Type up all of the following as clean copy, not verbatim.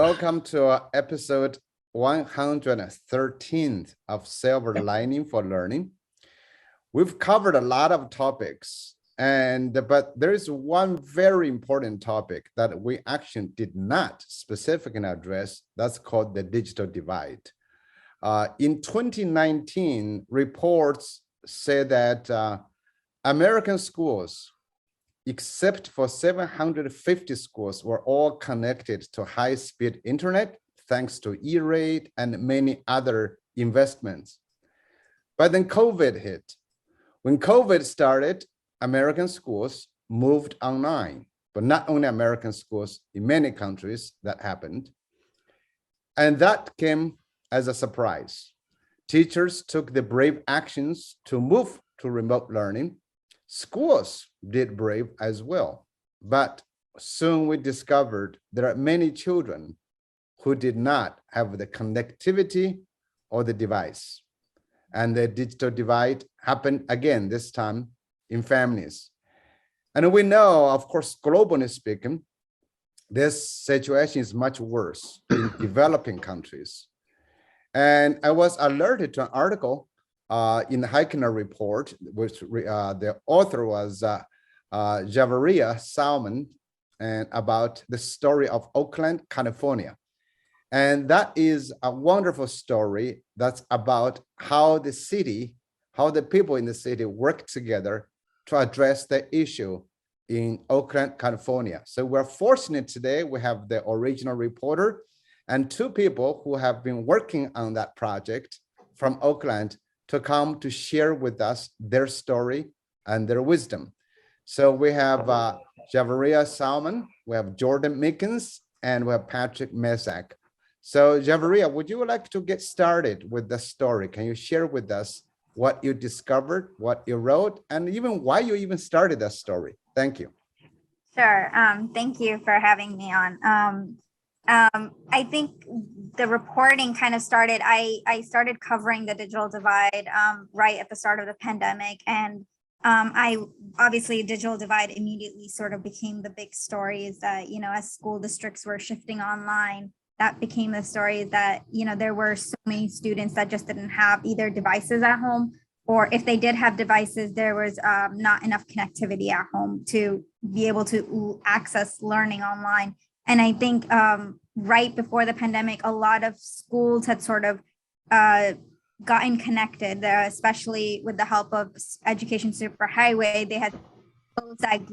welcome to episode 113th of Silver Lining for Learning. We've covered a lot of topics, but there is one very important topic that we actually did not specifically address. That's called the digital divide. In 2019, reports say that American schools, except for 750 schools, were all connected to high-speed internet, thanks to E-rate and many other investments. But then COVID hit. When COVID started, American schools moved online, but not only American schools, in many countries that happened. And that came as a surprise. Teachers took the brave actions to move to remote learning. Schools did brave as well, but soon we discovered there are many children who did not have the connectivity or the device. And the digital divide happened again, this time in families. And we know, of course, globally speaking, this situation is much worse in developing countries. And I was alerted to an article in the Heikner report, which the author was Javeria Salman, and about the story of Oakland, California. And that is a wonderful story that's about how the city, how the people in the city work together to address the issue in Oakland, California. So we're fortunate today, we have the original reporter and two people who have been working on that project from Oakland to come to share with us their story and their wisdom. So we have Javeria Salman, we have Jordan Michens, and we have Patrick Messac. So Javeria, would you like to get started with the story? Can you share with us what you discovered, what you wrote, and even why you even started that story? Thank you. Sure. Thank you for having me on. I think the reporting kind of started, I started covering the digital divide right at the start of the pandemic. And obviously digital divide immediately sort of became the big story is that, as school districts were shifting online, that became the story that, there were so many students that just didn't have either devices at home, or if they did have devices, there was not enough connectivity at home to be able to access learning online. And I think right before the pandemic, a lot of schools had sort of gotten connected, especially with the help of Education Superhighway. They had closed that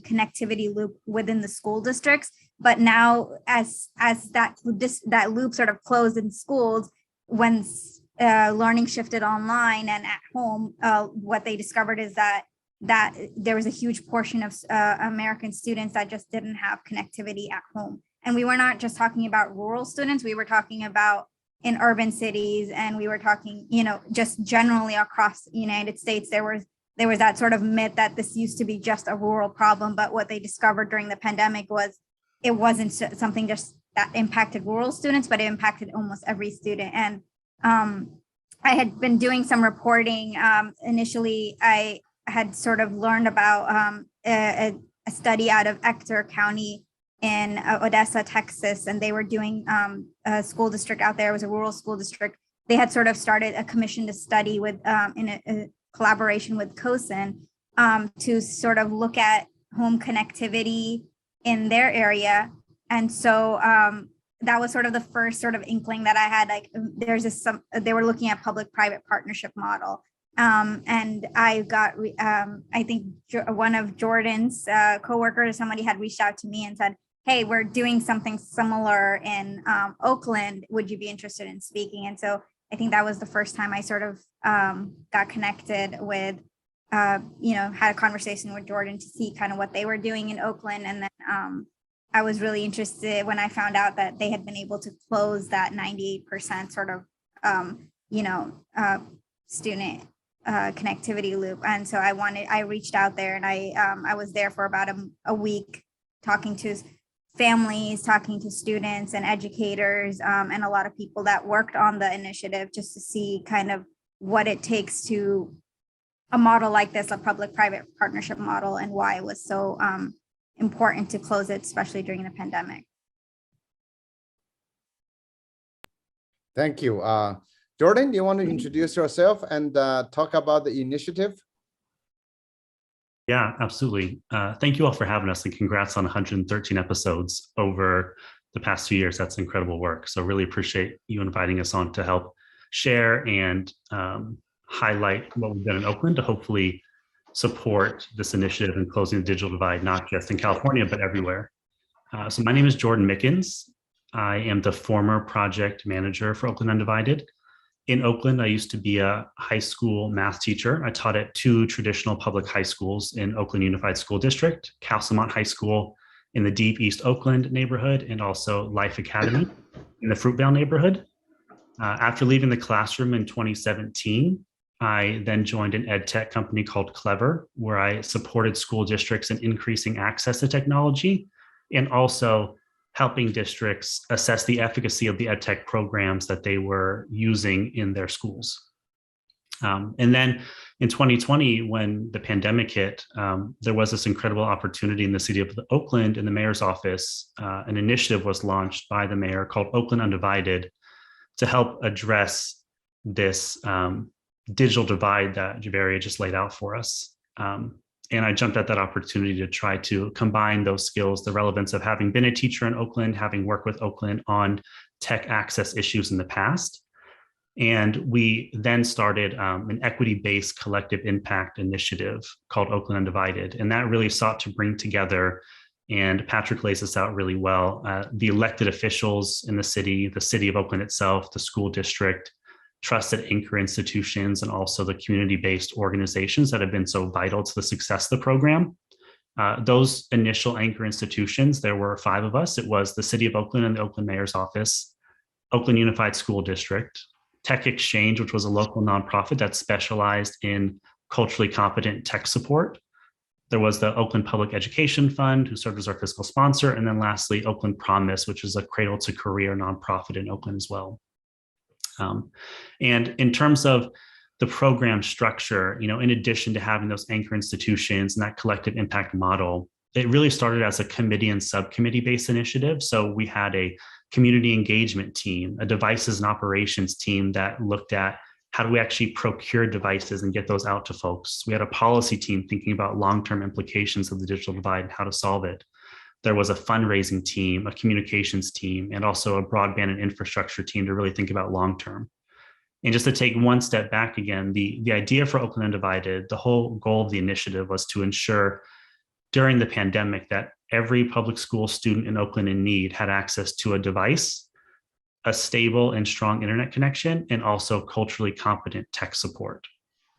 connectivity loop within the school districts. But now, as that loop sort of closed in schools, when learning shifted online and at home, what they discovered is that there was a huge portion of American students that just didn't have connectivity at home. And we were not just talking about rural students, we were talking about in urban cities, and we were talking, just generally across the United States. There was that sort of myth that this used to be just a rural problem, but what they discovered during the pandemic was it wasn't something just that impacted rural students, but it impacted almost every student. And I had been doing some reporting. Initially, I had sort of learned about a study out of Ector County in Odessa, Texas, and they were doing a school district out there. It was a rural school district. They had sort of started a commission to study with in a collaboration with COSIN to sort of look at home connectivity in their area. And so that was sort of the first sort of inkling that I had, like they were looking at public-private partnership model. And I got, I think one of Jordan's coworkers, somebody had reached out to me and said, hey, we're doing something similar in Oakland. Would you be interested in speaking? And so I think that was the first time I sort of got connected with, had a conversation with Jordan to see kind of what they were doing in Oakland. And then I was really interested when I found out that they had been able to close that 98% sort of, student connectivity loop. And so I reached out there, and I was there for about a week talking to families, talking to students and educators, and a lot of people that worked on the initiative, just to see kind of what it takes to a model like this, a public-private partnership model, and why it was so important to close it, especially during the pandemic. Thank you. Jordan, do you want to introduce yourself and talk about the initiative? Yeah, absolutely. Thank you all for having us, and congrats on 113 episodes over the past 2 years. That's incredible work. So really appreciate you inviting us on to help share and highlight what we've done in Oakland to hopefully support this initiative in closing the digital divide, not just in California, but everywhere. So my name is Jordan Michens. I am the former project manager for Oakland Undivided. In Oakland, I used to be a high school math teacher. I taught at 2 traditional public high schools in Oakland Unified School District, Castlemont High School in the deep East Oakland neighborhood, and also Life Academy in the Fruitvale neighborhood. After leaving the classroom in 2017, I then joined an ed tech company called Clever, where I supported school districts in increasing access to technology and also helping districts assess the efficacy of the ed tech programs that they were using in their schools. And then in 2020, when the pandemic hit, there was this incredible opportunity in the city of Oakland, in the mayor's office. An initiative was launched by the mayor called Oakland Undivided to help address this digital divide that Javeria just laid out for us. And I jumped at that opportunity to try to combine those skills, the relevance of having been a teacher in Oakland, having worked with Oakland on tech access issues in the past. And we then started an equity-based collective impact initiative called Oakland Undivided. And that really sought to bring together, and Patrick lays this out really well, the elected officials in the city of Oakland itself, the school district, trusted anchor institutions, and also the community-based organizations that have been so vital to the success of the program. Those initial anchor institutions, there were 5 of us. It was the city of Oakland and the Oakland Mayor's Office, Oakland Unified School District, Tech Exchange, which was a local nonprofit that specialized in culturally competent tech support. There was the Oakland Public Education Fund, who served as our fiscal sponsor. And then lastly, Oakland Promise, which is a cradle to career nonprofit in Oakland as well. And in terms of the program structure, in addition to having those anchor institutions and that collective impact model, it really started as a committee and subcommittee based initiative. So we had a community engagement team, a devices and operations team that looked at how do we actually procure devices and get those out to folks. We had a policy team thinking about long-term implications of the digital divide and how to solve it. There was a fundraising team, a communications team, and also a broadband and infrastructure team to really think about long-term. And just to take one step back again, the idea for Oakland Undivided, the whole goal of the initiative was to ensure during the pandemic that every public school student in Oakland in need had access to a device, a stable and strong internet connection, and also culturally competent tech support.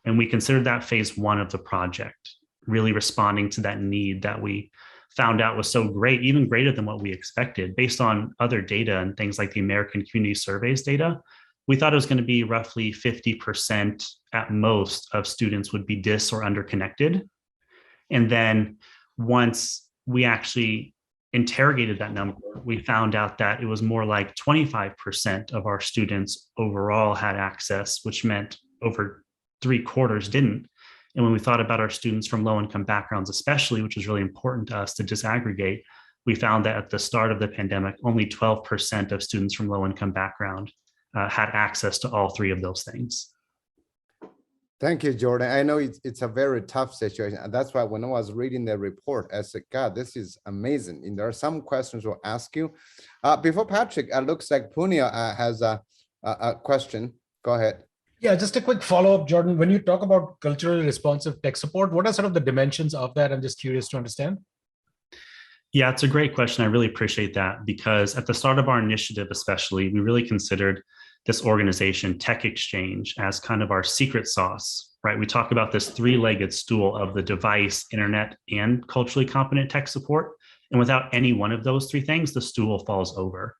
And we considered that phase 1 of the project, really responding to that need that we found out was so great, even greater than what we expected. Based on other data and things like the American Community Surveys data, we thought it was going to be roughly 50% at most of students would be dis or underconnected. And then once we actually interrogated that number, we found out that it was more like 25% of our students overall had access, which meant over 3/4 didn't. And when we thought about our students from low-income backgrounds, especially, which was really important to us to disaggregate, we found that at the start of the pandemic, only 12% of students from low-income background had access to all 3 of those things. Thank you, Jordan. I know it's a very tough situation. And that's why when I was reading the report, I said, God, this is amazing. And there are some questions we'll ask you. Before Patrick, it looks like Punya has a question. Go ahead. Yeah, just a quick follow-up, Jordan. When you talk about culturally responsive tech support, what are sort of the dimensions of that? I'm just curious to understand. Yeah, it's a great question. I really appreciate that, because at the start of our initiative, especially, we really considered this organization, Tech Exchange, as kind of our secret sauce, right? We talk about this 3-legged stool of the device, internet, and culturally competent tech support. And without any one of those 3 things, the stool falls over.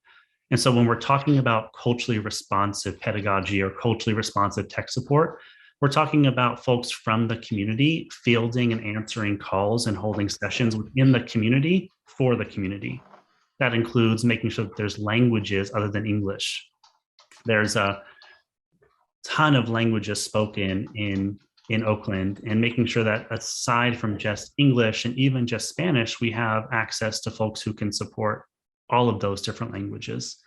And so when we're talking about culturally responsive pedagogy or culturally responsive tech support, we're talking about folks from the community fielding and answering calls and holding sessions within the community for the community. That includes making sure that there's languages other than English. There's a ton of languages spoken in Oakland, and making sure that aside from just English and even just Spanish, we have access to folks who can support all of those different languages.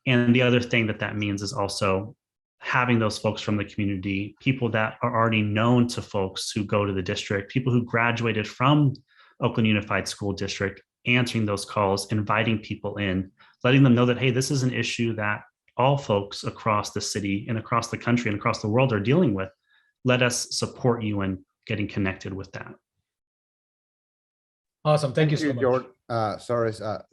And the other thing that means is also having those folks from the community, people that are already known to folks who go to the district, people who graduated from Oakland Unified School District, answering those calls, inviting people in, letting them know that, hey, this is an issue that all folks across the city and across the country and across the world are dealing with. Let us support you in getting connected with that. Awesome. Thank you so much. Jordan.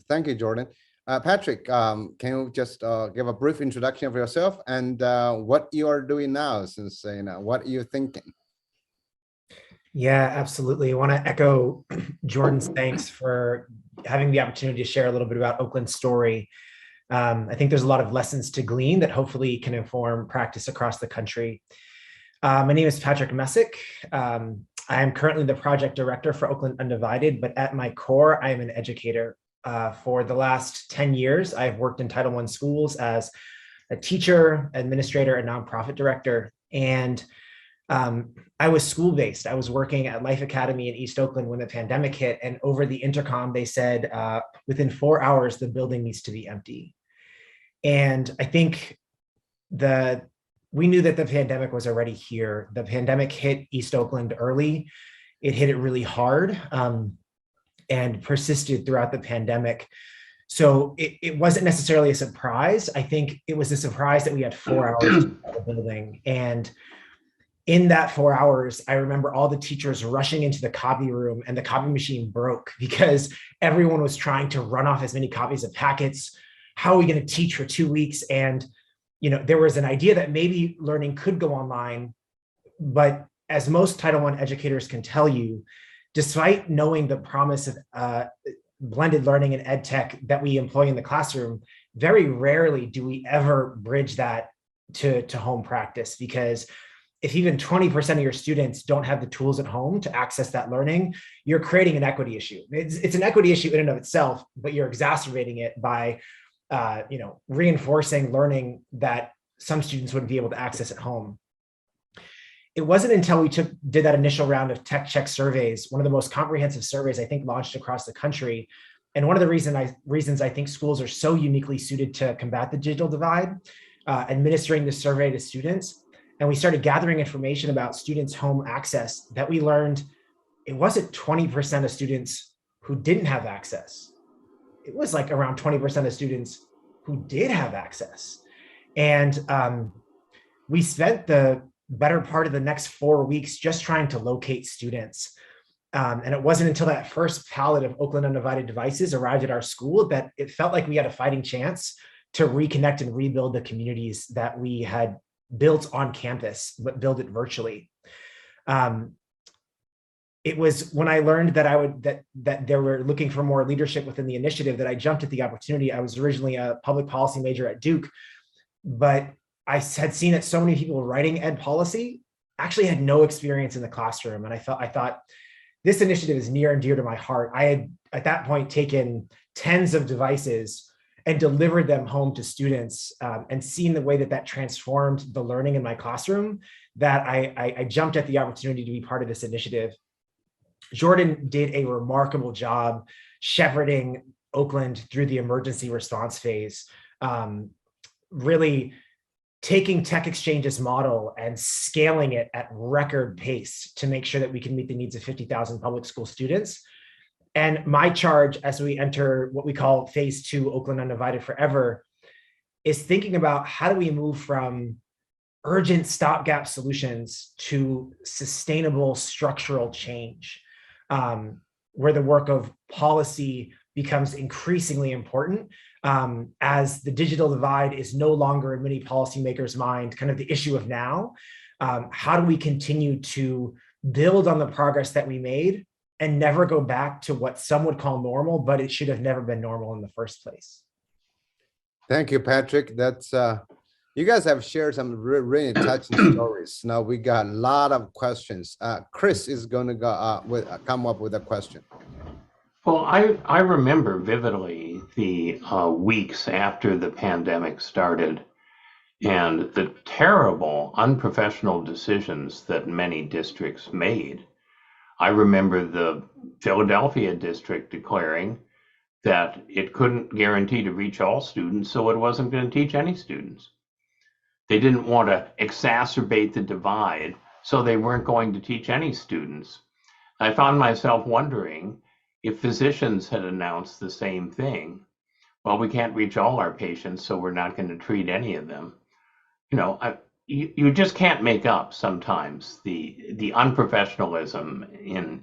Thank you, Jordan. Patrick, can you just give a brief introduction of yourself and what you are doing now, since what are you thinking? Yeah, absolutely. I want to echo Jordan's thanks for having the opportunity to share a little bit about Oakland's story. I think there's a lot of lessons to glean that hopefully can inform practice across the country. My name is Patrick Messick. I am currently the project director for Oakland Undivided, but at my core, I am an educator. For the last 10 years, I've worked in Title I schools as a teacher, administrator, and nonprofit director. And I was school-based. I was working at Life Academy in East Oakland when the pandemic hit, and over the intercom, they said, within 4 hours, the building needs to be empty. And I think we knew that the pandemic was already here. The pandemic hit East Oakland early. It hit it really hard and persisted throughout the pandemic. So it wasn't necessarily a surprise. I think it was a surprise that we had 4 hours to get the building. And in that 4 hours, I remember all the teachers rushing into the copy room, and the copy machine broke because everyone was trying to run off as many copies of packets. How are we going to teach for 2 weeks? And there was an idea that maybe learning could go online, but as most Title I educators can tell you, despite knowing the promise of blended learning and ed tech that we employ in the classroom, very rarely do we ever bridge that to home practice, because if even 20% of your students don't have the tools at home to access that learning, you're creating an equity issue. It's an equity issue in and of itself, but you're exacerbating it by reinforcing learning that some students wouldn't be able to access at home. It wasn't until we did that initial round of tech check surveys, one of the most comprehensive surveys I think launched across the country. And one of the reasons I think schools are so uniquely suited to combat the digital divide, administering the survey to students. And we started gathering information about students' home access, that we learned it wasn't 20% of students who didn't have access. It was like around 20% of students who did have access. And we spent the better part of the next 4 weeks just trying to locate students. And it wasn't until that first pallet of Oakland Undivided devices arrived at our school that it felt like we had a fighting chance to reconnect and rebuild the communities that we had built on campus, but build it virtually. It was when I learned that that they were looking for more leadership within the initiative that I jumped at the opportunity. I was originally a public policy major at Duke, but I had seen that so many people writing ed policy actually had no experience in the classroom. And I thought this initiative is near and dear to my heart. I had at that point taken tens of devices and delivered them home to students, and seen the way that transformed the learning in my classroom, that I jumped at the opportunity to be part of this initiative. Jordan did a remarkable job shepherding Oakland through the emergency response phase, really taking Tech Exchange's model and scaling it at record pace to make sure that we can meet the needs of 50,000 public school students. And my charge as we enter what we call phase 2, Oakland Undivided Forever, is thinking about how do we move from urgent stopgap solutions to sustainable structural change, where the work of policy becomes increasingly important, as the digital divide is no longer in many policymakers' mind kind of the issue of now. How do we continue to build on the progress that we made and never go back to what some would call normal, but it should have never been normal in the first place? Thank you, Patrick. That's you guys have shared some really touching stories. Now we got a lot of questions. Chris is going to go come up with a question. Well, I remember vividly the weeks after the pandemic started and the terrible unprofessional decisions that many districts made. I remember the Philadelphia district declaring that it couldn't guarantee to reach all students, so it wasn't going to teach any students. They didn't want to exacerbate the divide, so they weren't going to teach any students. I found myself wondering if physicians had announced the same thing. Well, we can't reach all our patients, so we're not going to treat any of them. You know, you just can't make up sometimes the unprofessionalism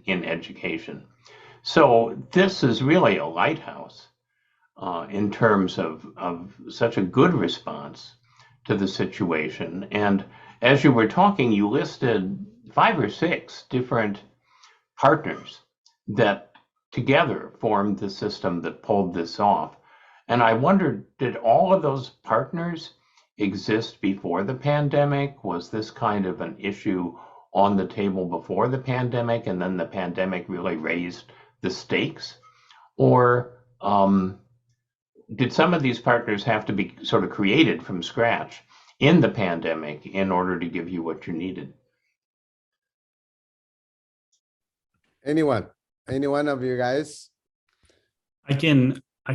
in education. So this is really a lighthouse in terms of such a good response to the situation. And as you were talking, you listed 5 or 6 different partners that together formed the system that pulled this off. And I wondered, did all of those partners exist before the pandemic? Was this kind of an issue on the table before the pandemic, and then the pandemic really raised the stakes? Or did some of these partners have to be sort of created from scratch in the pandemic in order to give you what you needed? Any one of you guys? I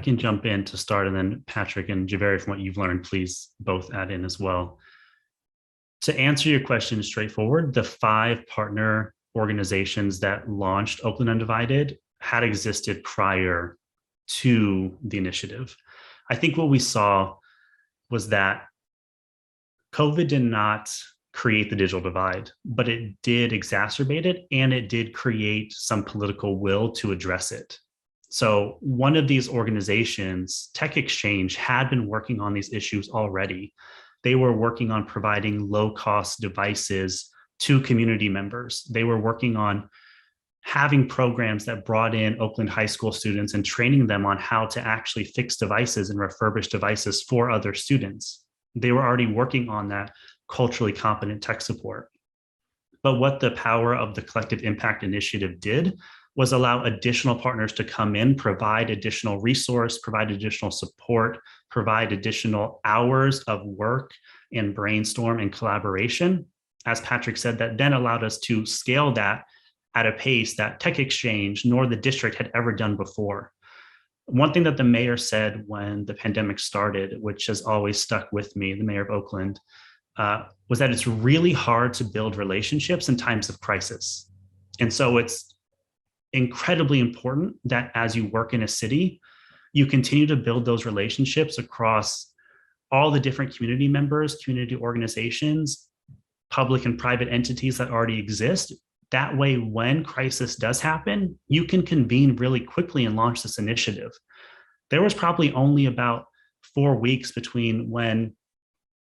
can jump in to start, and then Patrick and Javeria, from what you've learned, please both add in as well. To answer your question straightforward, the 5 partner organizations that launched Oakland Undivided had existed prior to the initiative. I think what we saw was that COVID did not create the digital divide, but it did exacerbate it, and it did create some political will to address it. So one of these organizations, Tech Exchange, had been working on these issues already. They were working on providing low-cost devices to community members. They were working on having programs that brought in Oakland high school students and training them on how to actually fix devices and refurbish devices for other students. They were already working on that culturally competent tech support. But what the Power of the Collective Impact Initiative did was allow additional partners to come in, provide additional resource, provide additional support, provide additional hours of work and brainstorm and collaboration. As Patrick said, that then allowed us to scale that at a pace that Tech Exchange nor the district had ever done before. One thing that the mayor said when the pandemic started, which has always stuck with me, the mayor of Oakland, was that it's really hard to build relationships in times of crisis. And so it's incredibly important that as you work in a city, you continue to build those relationships across all the different community members, community organizations, public and private entities that already exist. That way, when crisis does happen, you can convene really quickly and launch this initiative. There was probably only about 4 weeks between when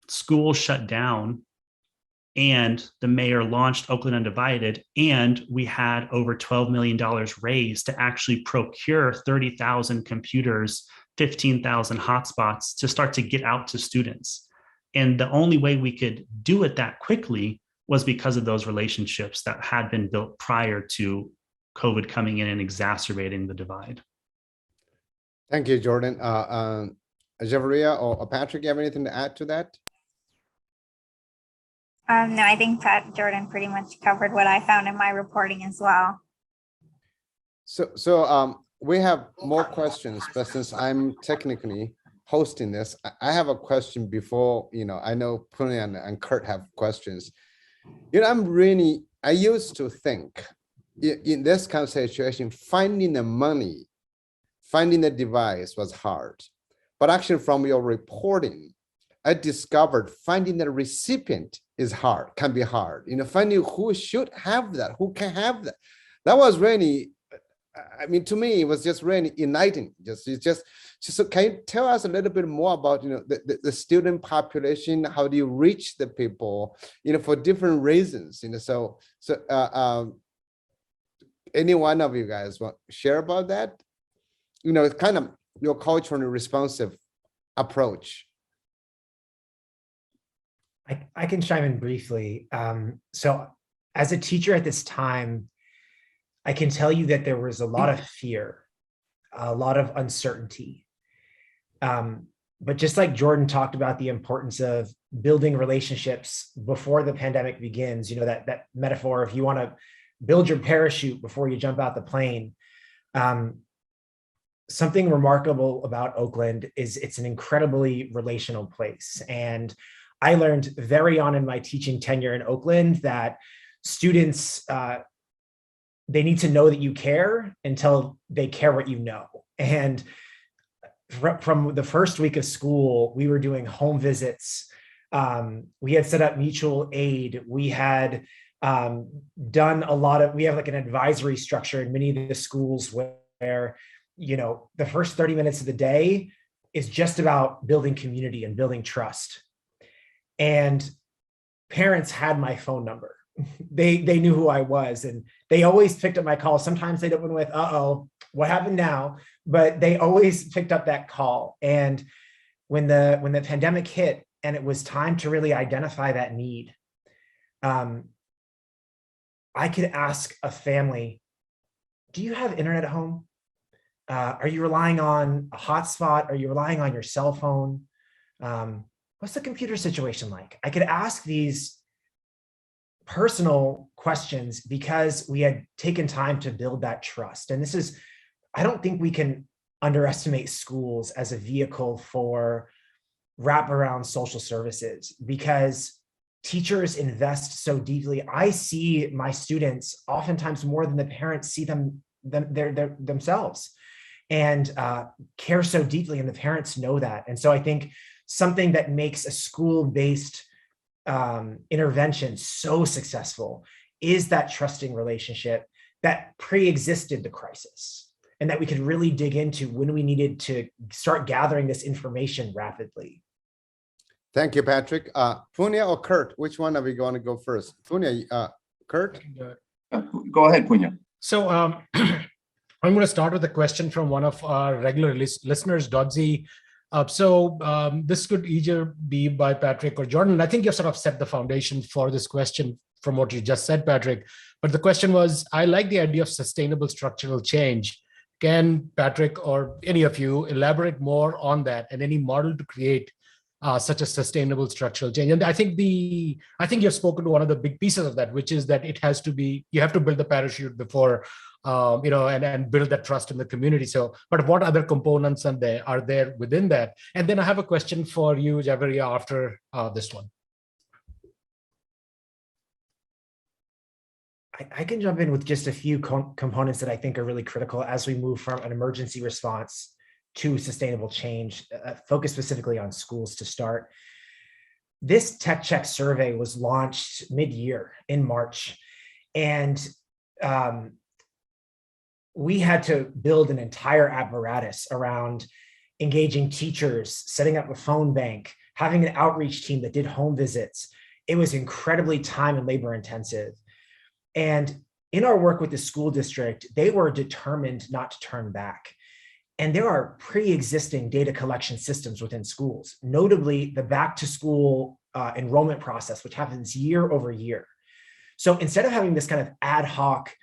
schools shut down and the mayor launched Oakland Undivided, and we had over $12 million raised to actually procure 30,000 computers, 15,000 hotspots to start to get out to students. And the only way we could do it that quickly was because of those relationships that had been built prior to COVID coming in and exacerbating the divide. Thank you, Jordan. Javeria or Patrick, you have anything to add to that? No, I think Jordan pretty much covered what I found in my reporting as well. So we have more questions, but since I'm technically hosting this, I have a question before, I know Puni and Kurt have questions. I used to think in this kind of situation, finding the money, finding the device was hard. But actually from your reporting, I discovered finding the recipient is hard, can be hard. Finding who should have that, who can have that. That was really, to me, it was just really enlightening. So can you tell us a little bit more about, the student population? How do you reach the people, for different reasons? So any one of you guys want to share about that? It's kind of your culturally responsive approach. I can chime in briefly. So as a teacher at this time, I can tell you that there was a lot of fear, a lot of uncertainty. But just like Jordan talked about the importance of building relationships before the pandemic begins, that metaphor, if you want to build your parachute before you jump out the plane. something remarkable about Oakland is it's an incredibly relational place. And I learned very on in my teaching tenure in Oakland that students, they need to know that you care until they care what you know. And from the first week of school, we were doing home visits. We had set up mutual aid. We had done a lot of, we have like an advisory structure in many of the schools where, you know, the first 30 minutes of the day is just about building community and building trust. And parents had my phone number. They knew who I was, and they always picked up my call. Sometimes they went with, uh-oh, what happened now? But they always picked up that call. And when the pandemic hit and it was time to really identify that need, I could ask a family, do you have internet at home? Are you relying on a hotspot? Are you relying on your cell phone? What's the computer situation like? I could ask these personal questions because we had taken time to build that trust. And this is, I don't think we can underestimate schools as a vehicle for wraparound social services, because teachers invest so deeply. I see my students oftentimes more than the parents see themselves, and care so deeply, and the parents know that. And so I think something that makes a school-based intervention so successful is that trusting relationship that pre-existed the crisis, and that we could really dig into when we needed to start gathering this information rapidly. Thank you, Patrick. Punya or Kurt, which one are we going to go first? Punya, Kurt? Go ahead, Punya. So I'm going to start with a question from one of our regular listeners, Dodzi. This could either be by Patrick or Jordan. I think you've sort of set the foundation for this question from what you just said, Patrick. But the question was, I like the idea of sustainable structural change. Can Patrick or any of you elaborate more on that and any model to create such a sustainable structural change? And I think you've spoken to one of the big pieces of that, which is that it has to be, you have to build the parachute before, and build that trust in the community. So, but what other components are there within that? And then I have a question for you, Javeria, after this one. I can jump in with just a few components that I think are really critical as we move from an emergency response to sustainable change, focused specifically on schools to start. This Tech Check survey was launched mid-year in March, and we had to build an entire apparatus around engaging teachers, setting up a phone bank, having an outreach team that did home visits. It was incredibly time and labor intensive. And in our work with the school district, they were determined not to turn back. And there are pre-existing data collection systems within schools, notably the back to school enrollment process, which happens year over year. So instead of having this kind of ad hoc,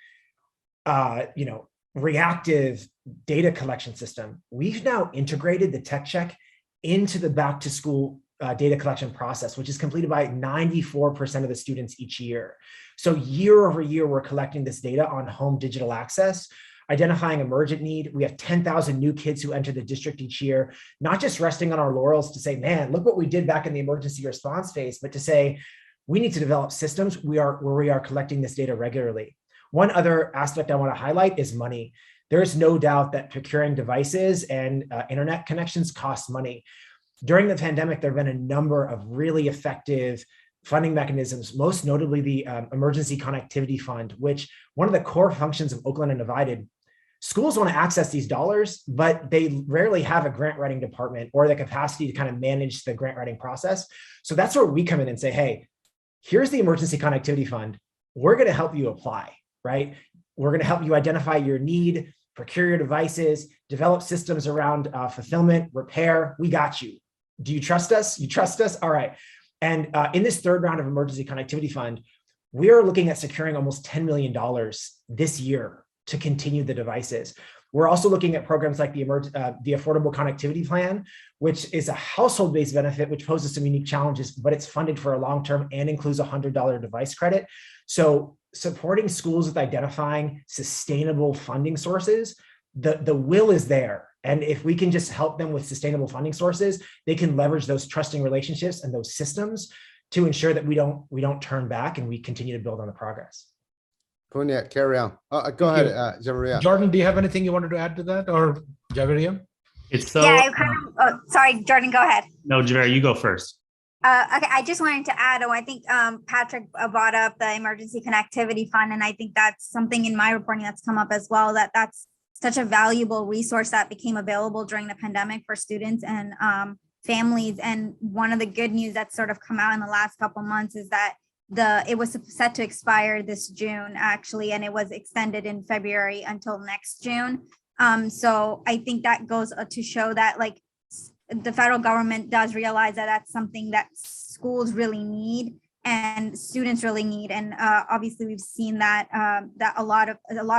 reactive data collection system, we've now integrated the Tech Check into the back to school data collection process, which is completed by 94% of the students each year. So year over year, we're collecting this data on home digital access, identifying emergent need. We have 10,000 new kids who enter the district each year, not just resting on our laurels to say, man, look what we did back in the emergency response phase, but to say, we need to develop systems where we are collecting this data regularly. One other aspect I want to highlight is money. There's no doubt that procuring devices and internet connections costs money. During the pandemic, there have been a number of really effective funding mechanisms, most notably the Emergency Connectivity Fund, which one of the core functions of Oakland Undivided. Schools want to access these dollars, but they rarely have a grant writing department or the capacity to kind of manage the grant writing process. So that's where we come in and say, hey, here's the Emergency Connectivity Fund. We're going to help you apply, right? We're going to help you identify your need, procure your devices, develop systems around fulfillment, repair. We got you. Do you trust us? You trust us? All right. And in this third round of Emergency Connectivity Fund, we are looking at securing almost $10 million this year to continue the devices. We're also looking at programs like the Affordable Connectivity Plan, which is a household-based benefit, which poses some unique challenges, but it's funded for a long-term and includes a $100 device credit. So supporting schools with identifying sustainable funding sources the will is there. And if we can just help them with sustainable funding sources, they can leverage those trusting relationships and those systems to ensure that we don't turn back and we continue to build on the progress. Punya, carry on. Go ahead, Javeria. Jordan, do you have anything you wanted to add to that, or Javeria? It's so. Yeah, I kind of, oh, sorry, Jordan, go ahead. No, Javeria, you go first. Okay, I just wanted to add, I think Patrick brought up the emergency connectivity fund, and I think that's something in my reporting that's come up as well, that's such a valuable resource that became available during the pandemic for students and families. And one of the good news that's sort of come out in the last couple months is that it was set to expire this June, actually, and it was extended in February until next June. So I think that goes to show that like the federal government does realize that that's something that schools really need and students really need. And obviously we've seen that that a lot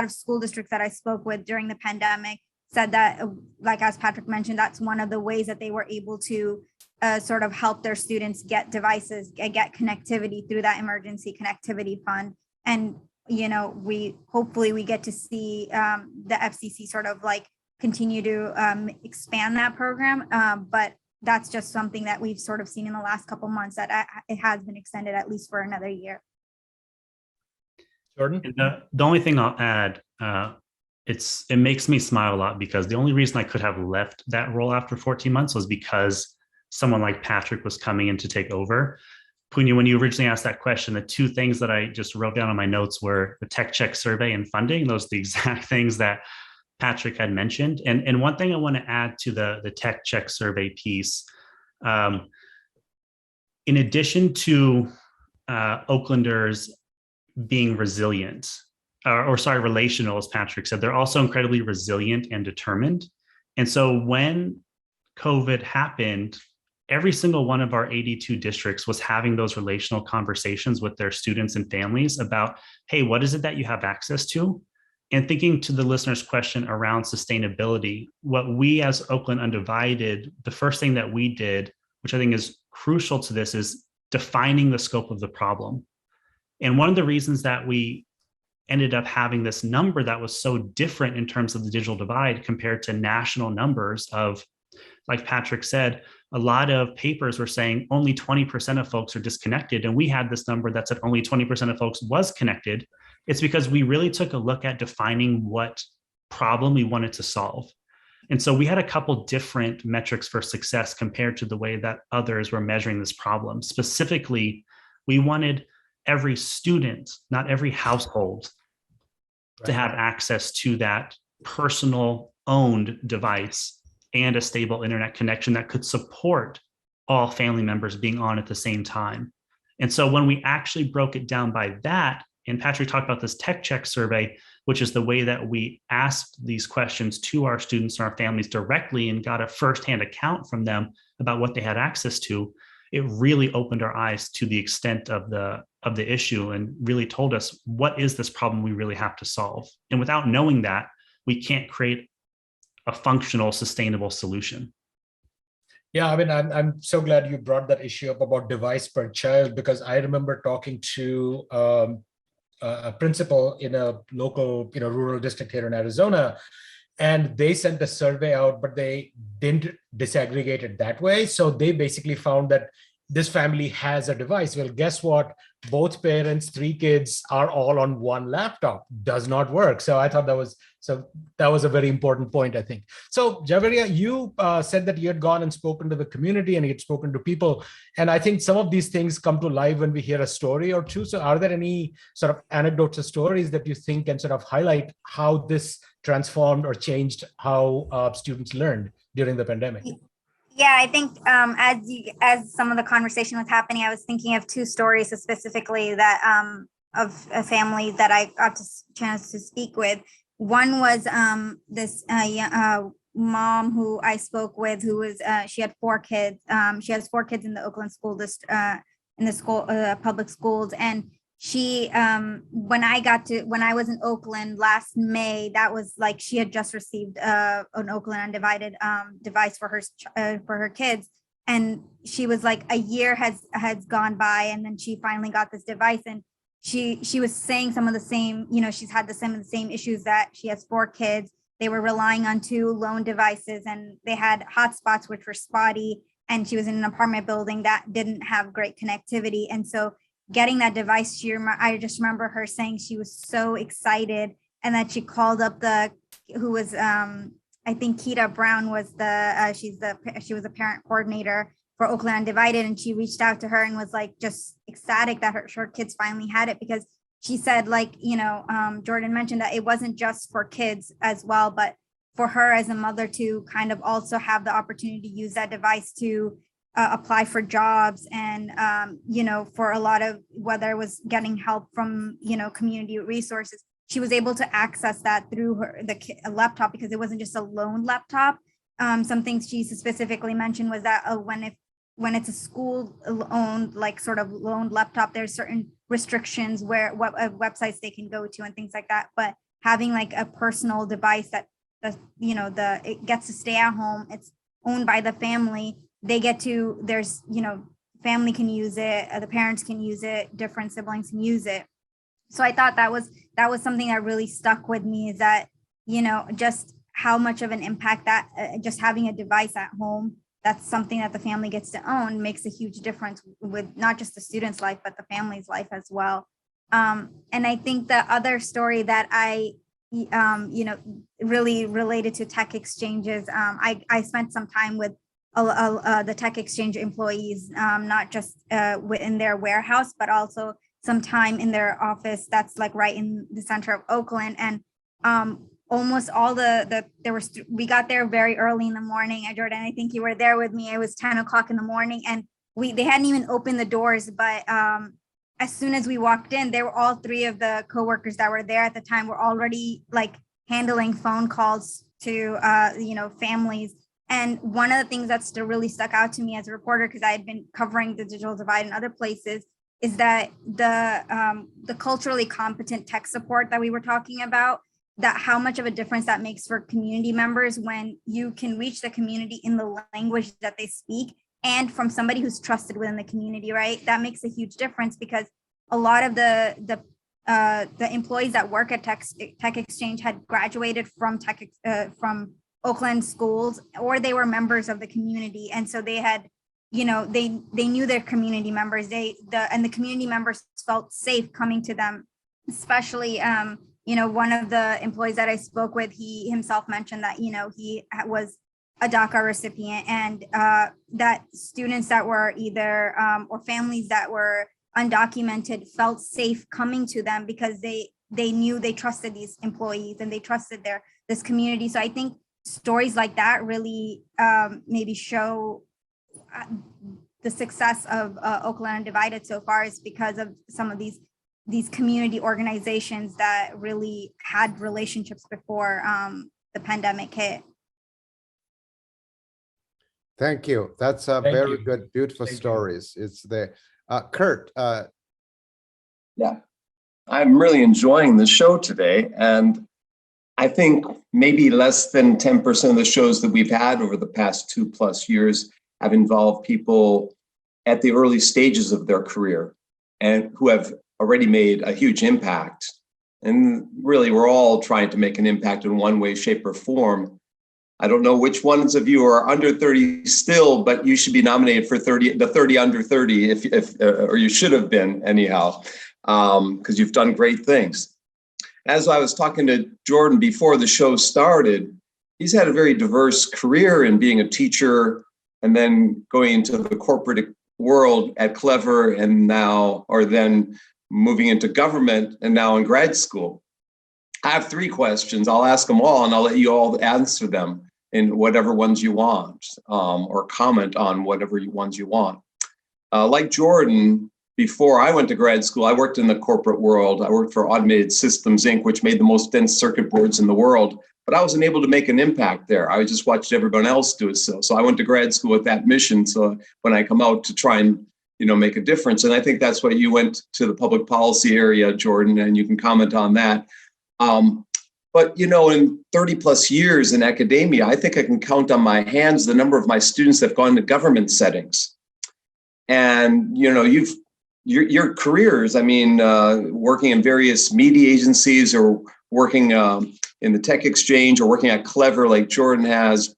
of school districts that I spoke with during the pandemic said that, like as Patrick mentioned, that's one of the ways that they were able to sort of help their students get devices, get connectivity through that emergency connectivity fund. And, hopefully we get to see the FCC sort of like continue to expand that program. But that's just something that we've sort of seen in the last couple months that it has been extended at least for another year. Jordan? And the only thing I'll add, it makes me smile a lot because the only reason I could have left that role after 14 months was because someone like Patrick was coming in to take over. Punya, when you originally asked that question, the two things that I just wrote down on my notes were the tech check survey and funding. Those are the exact things that Patrick had mentioned. And one thing I want to add to the tech check survey piece, in addition to Oaklanders being resilient, relational, as Patrick said, they're also incredibly resilient and determined. And so when COVID happened, every single one of our 82 districts was having those relational conversations with their students and families about, hey, what is it that you have access to? And thinking to the listener's question around sustainability, what we as Oakland Undivided, the first thing that we did, which I think is crucial to this, is defining the scope of the problem. And one of the reasons that we ended up having this number that was so different in terms of the digital divide compared to national numbers of, like Patrick said, a lot of papers were saying only 20% of folks are disconnected. And we had this number that said only 20% of folks was connected. It's because we really took a look at defining what problem we wanted to solve. And so we had a couple different metrics for success compared to the way that others were measuring this problem. Specifically, we wanted every student, not every household, to have access to that personal owned device and a stable internet connection that could support all family members being on at the same time. And so when we actually broke it down by that, and Patrick talked about this tech check survey, which is the way that we asked these questions to our students and our families directly and got a firsthand account from them about what they had access to, it really opened our eyes to the extent of the issue and really told us, what is this problem we really have to solve? And without knowing that, we can't create a functional, sustainable solution. Yeah, I mean, I'm so glad you brought that issue up about device per child, because I remember talking to a principal in a local, rural district here in Arizona, and they sent a survey out, but they didn't disaggregate it that way. So they basically found that this family has a device. Well, guess what? Both parents, 3 kids are all on one laptop. Does not work. So I thought that was a very important point, I think. So Javeria, you said that you had gone and spoken to the community and you had spoken to people. And I think some of these things come to life when we hear a story or two. So are there any sort of anecdotes or stories that you think can sort of highlight how this transformed or changed how students learned during the pandemic? Yeah, I think as some of the conversation was happening, I was thinking of 2 stories specifically that of a family that I got a chance to speak with. One was this mom who I spoke with, who was she had 4 kids. She has 4 kids in the Oakland school district, in the school public schools, and she when I was in Oakland last May, that was like she had just received an Oakland Undivided device for her kids, and she was like, a year has gone by, and then she finally got this device, and she was saying some of the same, she's had some of the same issues, that she has 4 kids. they were relying on 2 lone devices, and they had hotspots which were spotty, and she was in an apartment building that didn't have great connectivity. And so getting that device, I just remember her saying she was so excited, and that she called up who was I think Keita Brown was she was a parent coordinator for Oakland Undivided, and she reached out to her and was like just ecstatic that her kids finally had it, because she said, like, Jordan mentioned, that it wasn't just for kids as well, but for her as a mother to kind of also have the opportunity to use that device to apply for jobs, and for a lot of, whether it was getting help from community resources, she was able to access that through a laptop, because it wasn't just a loaned laptop. Some things she specifically mentioned was that when it's a school owned, like sort of loaned laptop, there's certain restrictions what websites they can go to and things like that. But having like a personal device that it gets to stay at home, it's owned by the family, family can use it, the parents can use it, different siblings can use it. So I thought that was something that really stuck with me, is that just how much of an impact that just having a device at home, that's something that the family gets to own, makes a huge difference with not just the student's life, but the family's life as well. And I think the other story that I really related to tech exchanges, I spent some time with the tech exchange employees, not just within their warehouse, but also some time in their office that's like right in the center of Oakland. And almost all we got there very early in the morning. Jordan, I think you were there with me. It was 10 o'clock in the morning, and they hadn't even opened the doors, but as soon as we walked in, they were all 3 of the coworkers that were there at the time were already like handling phone calls to families. And one of the things that's still really stuck out to me as a reporter, because I had been covering the digital divide in other places, is that the culturally competent tech support that we were talking about, that how much of a difference that makes for community members when you can reach the community in the language that they speak, and from somebody who's trusted within the community, right? That makes a huge difference, because a lot of the employees that work at Tech Exchange had graduated from from Oakland schools, or they were members of the community, and so they had, they knew their community members. And the community members felt safe coming to them, especially one of the employees that I spoke with, he himself mentioned that he was a DACA recipient, and that students that were either or families that were undocumented felt safe coming to them, because they knew they trusted these employees and they trusted this community. So I think stories like that really maybe show the success of Oakland Undivided so far, is because of some of these community organizations that really had relationships before the pandemic hit. Thank you. That's a very good, beautiful stories. It's the Kurt. Yeah, I'm really enjoying the show today. And I think maybe less than 10% of the shows that we've had over the past 2+ years have involved people at the early stages of their career and who have already made a huge impact. And really, we're all trying to make an impact in one way, shape, or form. I don't know which ones of you are under 30 still, but you should be nominated for the 30 under 30, or you should have been anyhow, because you've done great things. As I was talking to Jordan before the show started, he's had a very diverse career in being a teacher and then going into the corporate world at Clever, and then moving into government and now in grad school. I have 3 questions. I'll ask them all, and I'll let you all answer them in whatever ones you want, or comment on whatever ones you want. Like Jordan, before I went to grad school, I worked in the corporate world. I worked for Automated Systems, Inc., which made the most dense circuit boards in the world, but I wasn't able to make an impact there. I just watched everyone else do it. So I went to grad school with that mission. So when I come out to try and make a difference. And I think that's why you went to the public policy area, Jordan, and you can comment on that. But, in 30+ years in academia, I think I can count on my hands the number of my students that have gone to government settings. And, your careers, working in various media agencies or working in the tech exchange or working at Clever like Jordan has,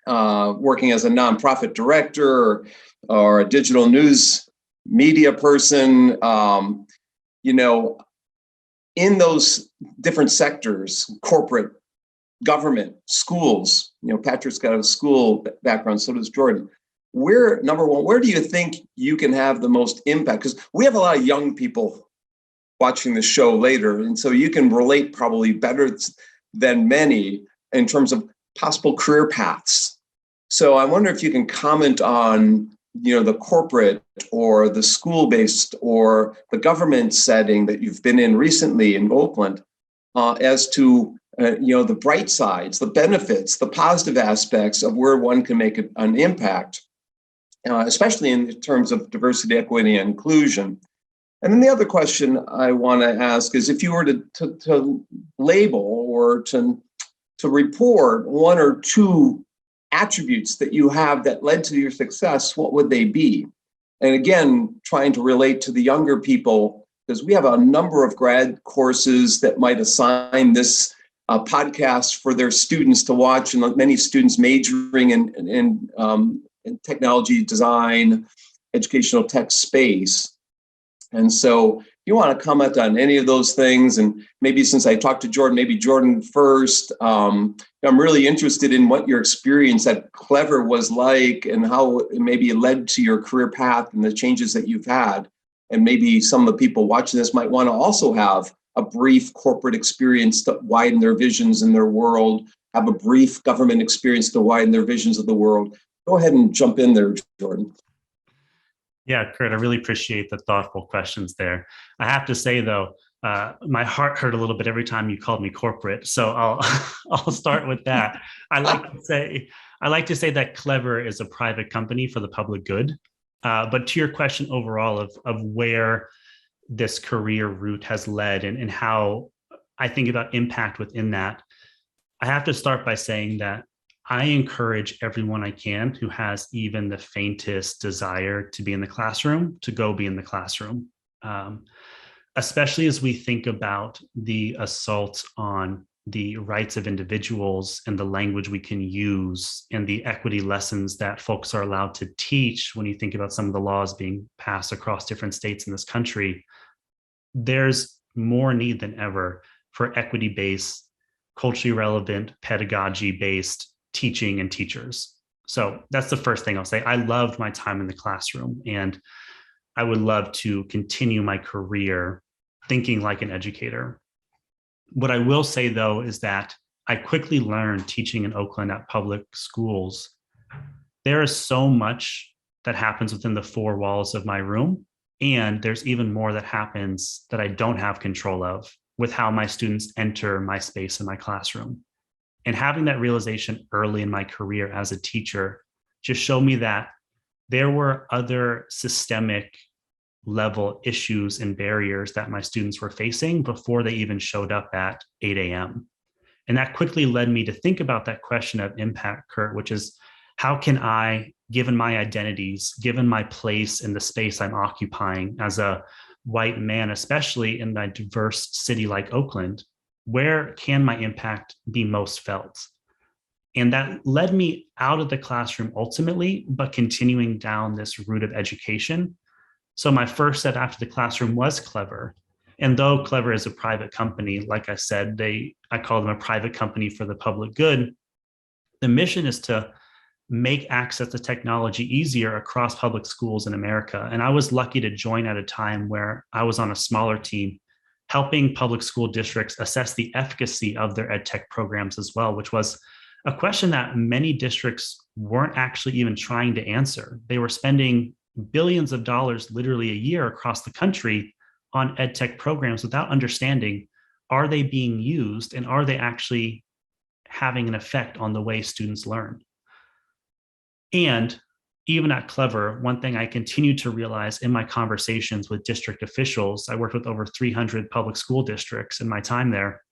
working as a nonprofit director or a digital news media person, in those different sectors, corporate, government, schools, Patrick's got a school background, so does Jordan. Number one, where do you think you can have the most impact? Because we have a lot of young people watching the show later, and so you can relate probably better than many in terms of possible career paths. So I wonder if you can comment on, the corporate or the school-based or the government setting that you've been in recently in Oakland, as to the bright sides, the benefits, the positive aspects of where one can make an impact, especially in terms of diversity, equity, and inclusion. And then the other question I want to ask is, if you were to label or to report one or two attributes that you have that led to your success, what would they be? And again, trying to relate to the younger people, because we have a number of grad courses that might assign this podcast for their students to watch, and many students majoring in technology design, educational tech space. And so if you want to comment on any of those things, and maybe since I talked to Jordan, maybe Jordan first, I'm really interested in what your experience at Clever was like and how it maybe led to your career path and the changes that you've had. And maybe some of the people watching this might want to also have a brief corporate experience to widen their visions in their world, have a brief government experience to widen their visions of the world. Go ahead and jump in there, Jordan. Yeah, Kurt, I really appreciate the thoughtful questions there. I have to say, though, my heart hurt a little bit every time you called me corporate. So I'll start with that. I like to say that Clever is a private company for the public good. But to your question overall of where this career route has led and how I think about impact within that, I have to start by saying that I encourage everyone I can who has even the faintest desire to be in the classroom to go be in the classroom, especially as we think about the assault on the rights of individuals and the language we can use and the equity lessons that folks are allowed to teach. When you think about some of the laws being passed across different states in this country, there's more need than ever for equity-based, culturally relevant, pedagogy-based teaching and teachers. So that's the first thing I'll say. I loved my time in the classroom, and I would love to continue my career thinking like an educator. What I will say, though, is that I quickly learned teaching in Oakland at public schools, there is so much that happens within the four walls of my room. And there's even more that happens that I don't have control of with how my students enter my space in my classroom. And having that realization early in my career as a teacher just showed me that there were other systemic level issues and barriers that my students were facing before they even showed up at 8 a.m. And that quickly led me to think about that question of impact, Kurt, which is, how can I, given my identities, given my place in the space I'm occupying as a white man, especially in a diverse city like Oakland, where can my impact be most felt? And that led me out of the classroom ultimately, but continuing down this route of education. So my first step after the classroom was Clever. And though Clever is a private company, like I said, I call them a private company for the public good. The mission is to make access to technology easier across public schools in America. And I was lucky to join at a time where I was on a smaller team, helping public school districts assess the efficacy of their ed tech programs as well, which was a question that many districts weren't actually even trying to answer. They were spending billions of dollars literally a year across the country on ed tech programs without understanding, are they being used and are they actually having an effect on the way students learn? And even at Clever, one thing I continue to realize in my conversations with district officials, I worked with over 300 public school districts in my time there.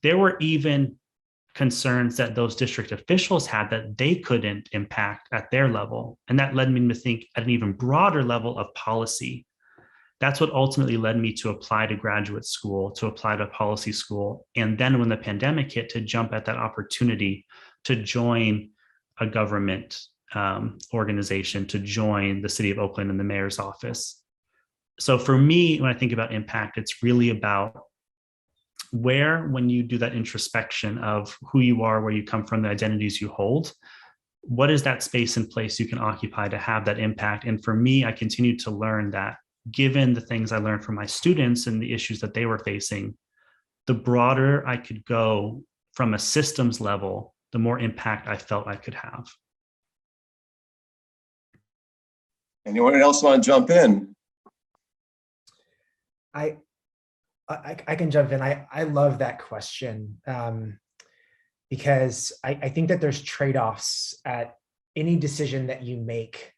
There were even concerns that those district officials had that they couldn't impact at their level. And that led me to think at an even broader level of policy. That's what ultimately led me to apply to graduate school, to apply to policy school. And then when the pandemic hit, to jump at that opportunity to join a government organization, to join the city of Oakland and the mayor's office. So for me, when I think about impact, it's really about where, when you do that introspection of who you are, where you come from, the identities you hold, what is that space and place you can occupy to have that impact? And for me, I continue to learn that, given the things I learned from my students and the issues that they were facing, the broader I could go from a systems level, the more impact I felt I could have. Anyone else want to jump in? I can jump in. I love that question because I think that there's trade-offs at any decision that you make.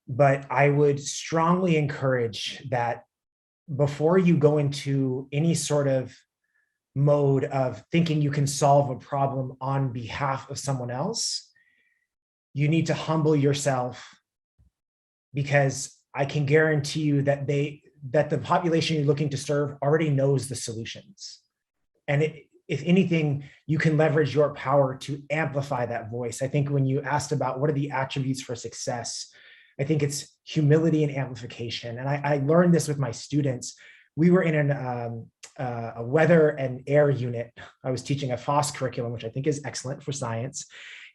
But I would strongly encourage that before you go into any sort of mode of thinking you can solve a problem on behalf of someone else, you need to humble yourself, because I can guarantee you that the population you're looking to serve already knows the solutions. And if anything, you can leverage your power to amplify that voice. I think when you asked about what are the attributes for success, I think it's humility and amplification. And I learned this with my students. We were in a weather and air unit. I was teaching a FOSS curriculum, which I think is excellent for science.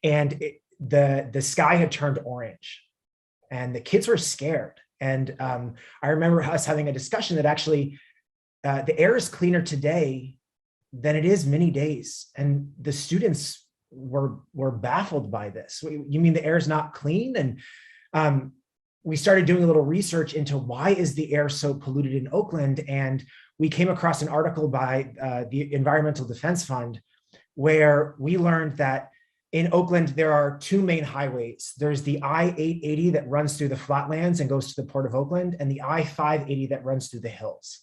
And the sky had turned orange and the kids were scared. And I remember us having a discussion that actually the air is cleaner today than it is many days. And the students were baffled by this. You mean the air is not clean? And we started doing a little research into why is the air so polluted in Oakland, and we came across an article by the Environmental Defense Fund, where we learned that in Oakland there are two main highways. There's the I-880 that runs through the flatlands and goes to the Port of Oakland, and the I-580 that runs through the hills.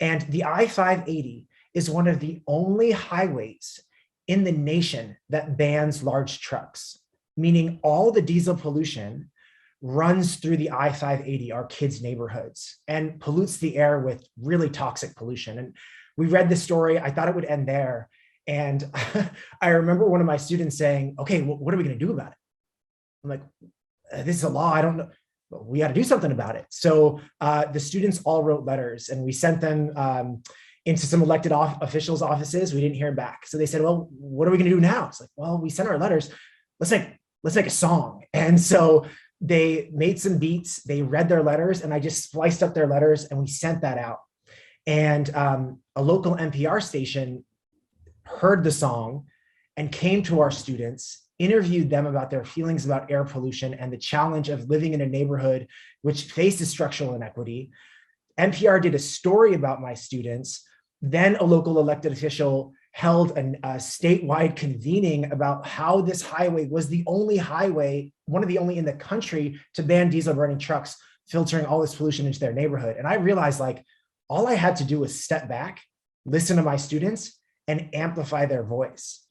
And the I-580 is one of the only highways in the nation that bans large trucks, meaning all the diesel pollution runs through the I-580, our kids' neighborhoods, and pollutes the air with really toxic pollution. And we read this story. I thought it would end there. And I remember one of my students saying, okay, well, what are we going to do about it? I'm like, this is a law. I don't know. But we got to do something about it. So the students all wrote letters, and we sent them into some elected officials' offices. We didn't hear back. So they said, well, what are we going to do now? It's like, well, we sent our letters. Let's make a song. And so they made some beats. They read their letters, and I just spliced up their letters, and we sent that out. And a local NPR station heard the song and came to our students, interviewed them about their feelings about air pollution and the challenge of living in a neighborhood which faces structural inequity. NPR did a story about my students. Then a local elected official held a statewide convening about how this highway was the only highway, one of the only in the country, to ban diesel burning trucks, filtering all this pollution into their neighborhood. And I realized, like, all I had to do was step back, listen to my students, and amplify their voice.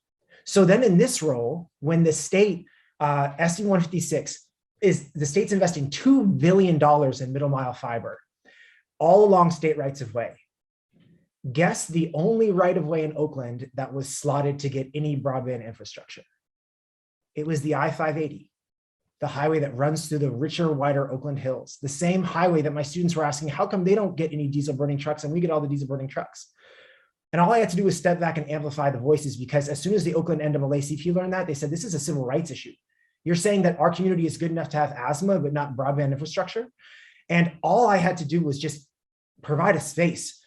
So then in this role, when the state, SB 156, is the state's investing $2 billion in middle mile fiber, all along state rights of way. Guess the only right of way in Oakland that was slotted to get any broadband infrastructure. It was the I-580, the highway that runs through the richer, wider Oakland hills, the same highway that my students were asking, how come they don't get any diesel burning trucks and we get all the diesel burning trucks? And all I had to do was step back and amplify the voices, because as soon as the Oakland NAACP learned that, they said, this is a civil rights issue. You're saying that our community is good enough to have asthma, but not broadband infrastructure. And all I had to do was just provide a space,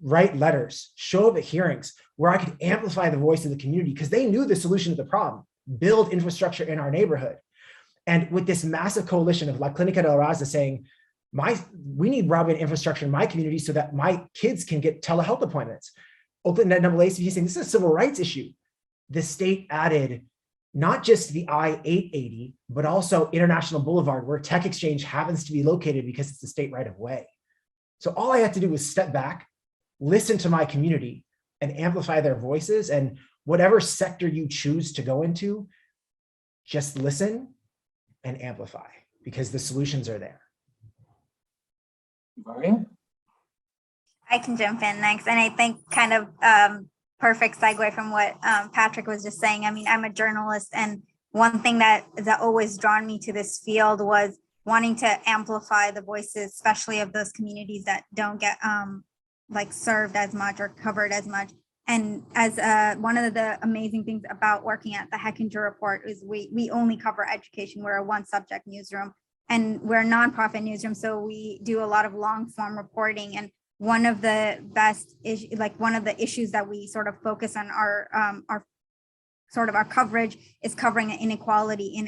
write letters, show up at hearings where I could amplify the voice of the community, because they knew the solution to the problem: build infrastructure in our neighborhood. And with this massive coalition of La Clinica de la Raza saying, we need broadband infrastructure in my community so that my kids can get telehealth appointments. Oakland NAACP saying this is a civil rights issue. The state added not just the I-880, but also International Boulevard, where Tech Exchange happens to be located because it's the state right of way. So all I had to do was step back, listen to my community, and amplify their voices. And whatever sector you choose to go into, just listen and amplify, because the solutions are there. Javeria? I can jump in next. And I think kind of perfect segue from what Patrick was just saying. I mean, I'm a journalist, and one thing that always drawn me to this field was wanting to amplify the voices, especially of those communities that don't get like served as much or covered as much. And as one of the amazing things about working at the Hechinger Report is we only cover education. We're a one subject newsroom, and we're a nonprofit newsroom. So we do a lot of long form reporting. And one of the best one of the issues that we sort of focus on our coverage is covering inequality in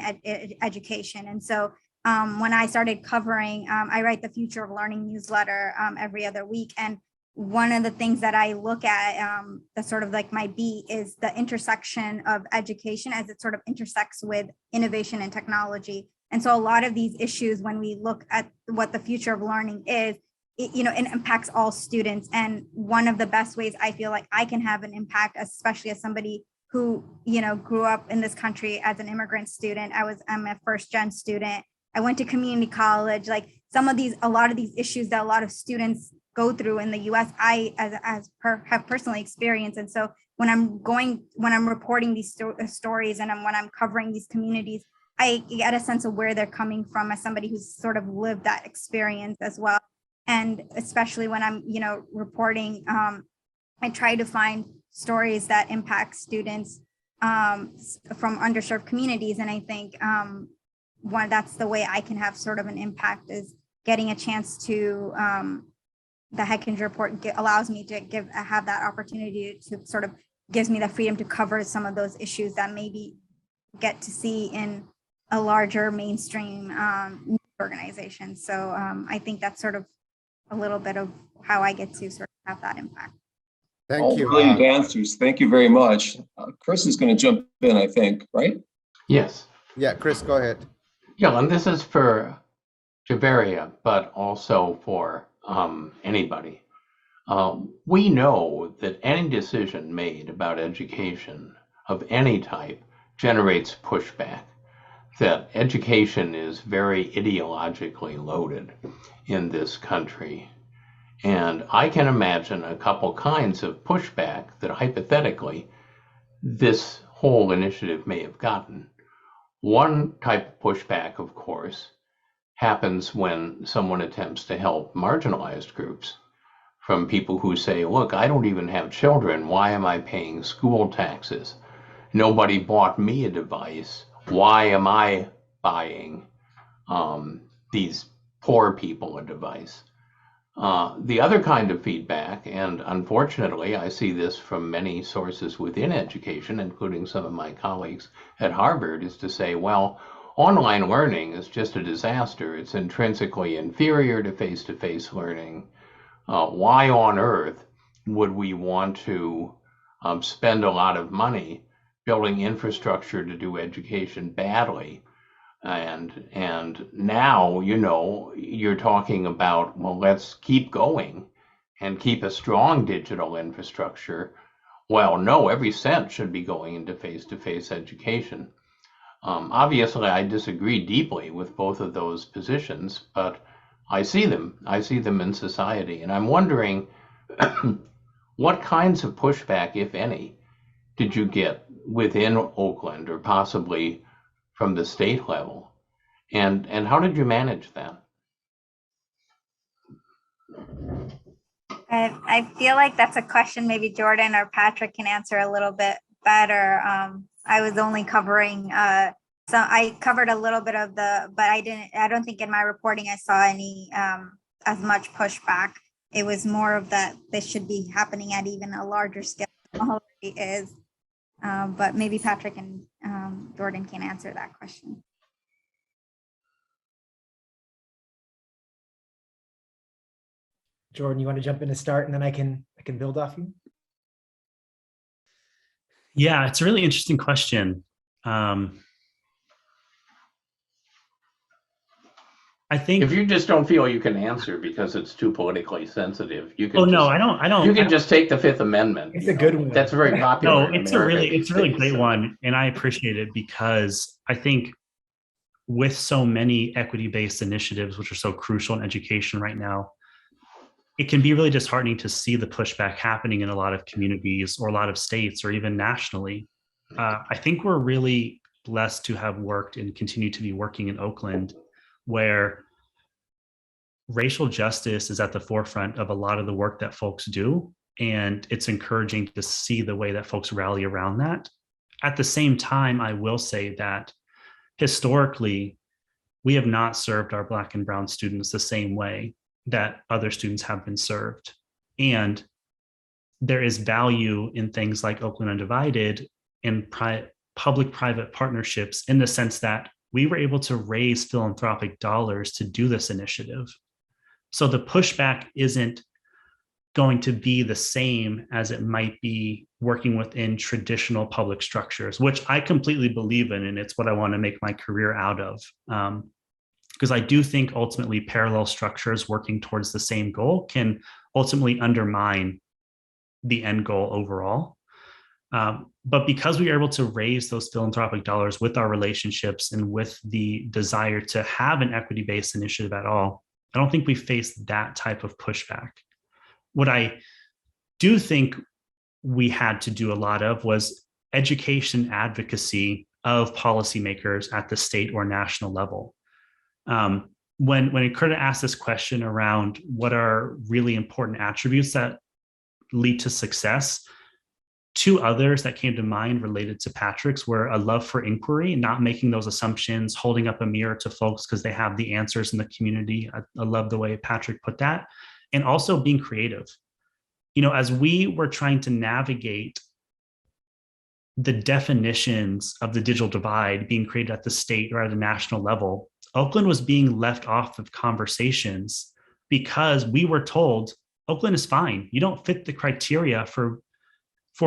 education. And so when I started covering, I write the Future of Learning newsletter every other week. And one of the things that I look at, that's sort of like my beat, is the intersection of education as it sort of intersects with innovation and technology. And so a lot of these issues, when we look at what the future of learning is, it impacts all students. And one of the best ways I feel like I can have an impact, especially as somebody who, grew up in this country as an immigrant student. I'm a first gen student. I went to community college. Like a lot of these issues that a lot of students go through in the US, I have personally experienced. And so when I'm reporting these stories and when I'm covering these communities, I get a sense of where they're coming from as somebody who's sort of lived that experience as well. And especially when I'm, reporting, I try to find stories that impact students from underserved communities. And I think that's the way I can have sort of an impact, is getting a chance to, the Hechinger Report allows me to have that opportunity to sort of gives me the freedom to cover some of those issues that maybe get to see in a larger mainstream news organization. So I think that's sort of a little bit of how I get to sort of have that impact. Thank you. Brilliant answers. Thank you very much. Chris is going to jump in, I think, right? Yes. Yeah, Chris, go ahead. Yeah, and this is for Javeria, but also for anybody. We know that any decision made about education of any type generates pushback, that education is very ideologically loaded in this country. And I can imagine a couple kinds of pushback that hypothetically this whole initiative may have gotten. One type of pushback, of course, happens when someone attempts to help marginalized groups, from people who say, look, I don't even have children. Why am I paying school taxes? Nobody bought me a device. Why am I buying these poor people a device? The other kind of feedback, and unfortunately, I see this from many sources within education, including some of my colleagues at Harvard, is to say, well, online learning is just a disaster. It's intrinsically inferior to face-to-face learning. Why on earth would we want to spend a lot of money building infrastructure to do education badly? And now, you're talking about, well, let's keep going and keep a strong digital infrastructure. Well, no, every cent should be going into face-to-face education. Obviously, I disagree deeply with both of those positions, but I see them in society. And I'm wondering what kinds of pushback, if any, did you get within Oakland or possibly from the state level? And how did you manage that? I feel like that's a question maybe Jordan or Patrick can answer a little bit better. I was only covering, so I covered a little bit of but I don't think in my reporting I saw any as much pushback. It was more of that this should be happening at even a larger scale than it already is. But maybe Patrick and Jordan can answer that question. Jordan, you want to jump in to start, and then I can build off you? Yeah, it's a really interesting question. I think if you just don't feel you can answer because it's too politically sensitive, you can. Oh no, I don't. You can just take the Fifth Amendment. It's a good one. That's very popular. No, it's a really great one, and I appreciate it because I think with so many equity-based initiatives, which are so crucial in education right now, it can be really disheartening to see the pushback happening in a lot of communities or a lot of states or even nationally. I think we're really blessed to have worked and continue to be working in Oakland, where racial justice is at the forefront of a lot of the work that folks do. And it's encouraging to see the way that folks rally around that. At the same time, I will say that historically, we have not served our Black and Brown students the same way that other students have been served. And there is value in things like Oakland Undivided and public-private partnerships, in the sense that we were able to raise philanthropic dollars to do this initiative. So the pushback isn't going to be the same as it might be working within traditional public structures, which I completely believe in, and it's what I want to make my career out of. Because I do think ultimately parallel structures working towards the same goal can ultimately undermine the end goal overall. But because we are able to raise those philanthropic dollars with our relationships and with the desire to have an equity-based initiative at all, I don't think we faced that type of pushback. What I do think we had to do a lot of was education advocacy of policymakers at the state or national level. When Curtis asked this question around what are really important attributes that lead to success, two others that came to mind related to Patrick's were a love for inquiry, not making those assumptions, holding up a mirror to folks because they have the answers in the community. I love the way Patrick put that. And also being creative. You know, as we were trying to navigate the definitions of the digital divide being created at the state or at a national level, Oakland was being left off of conversations because we were told Oakland is fine. You don't fit the criteria for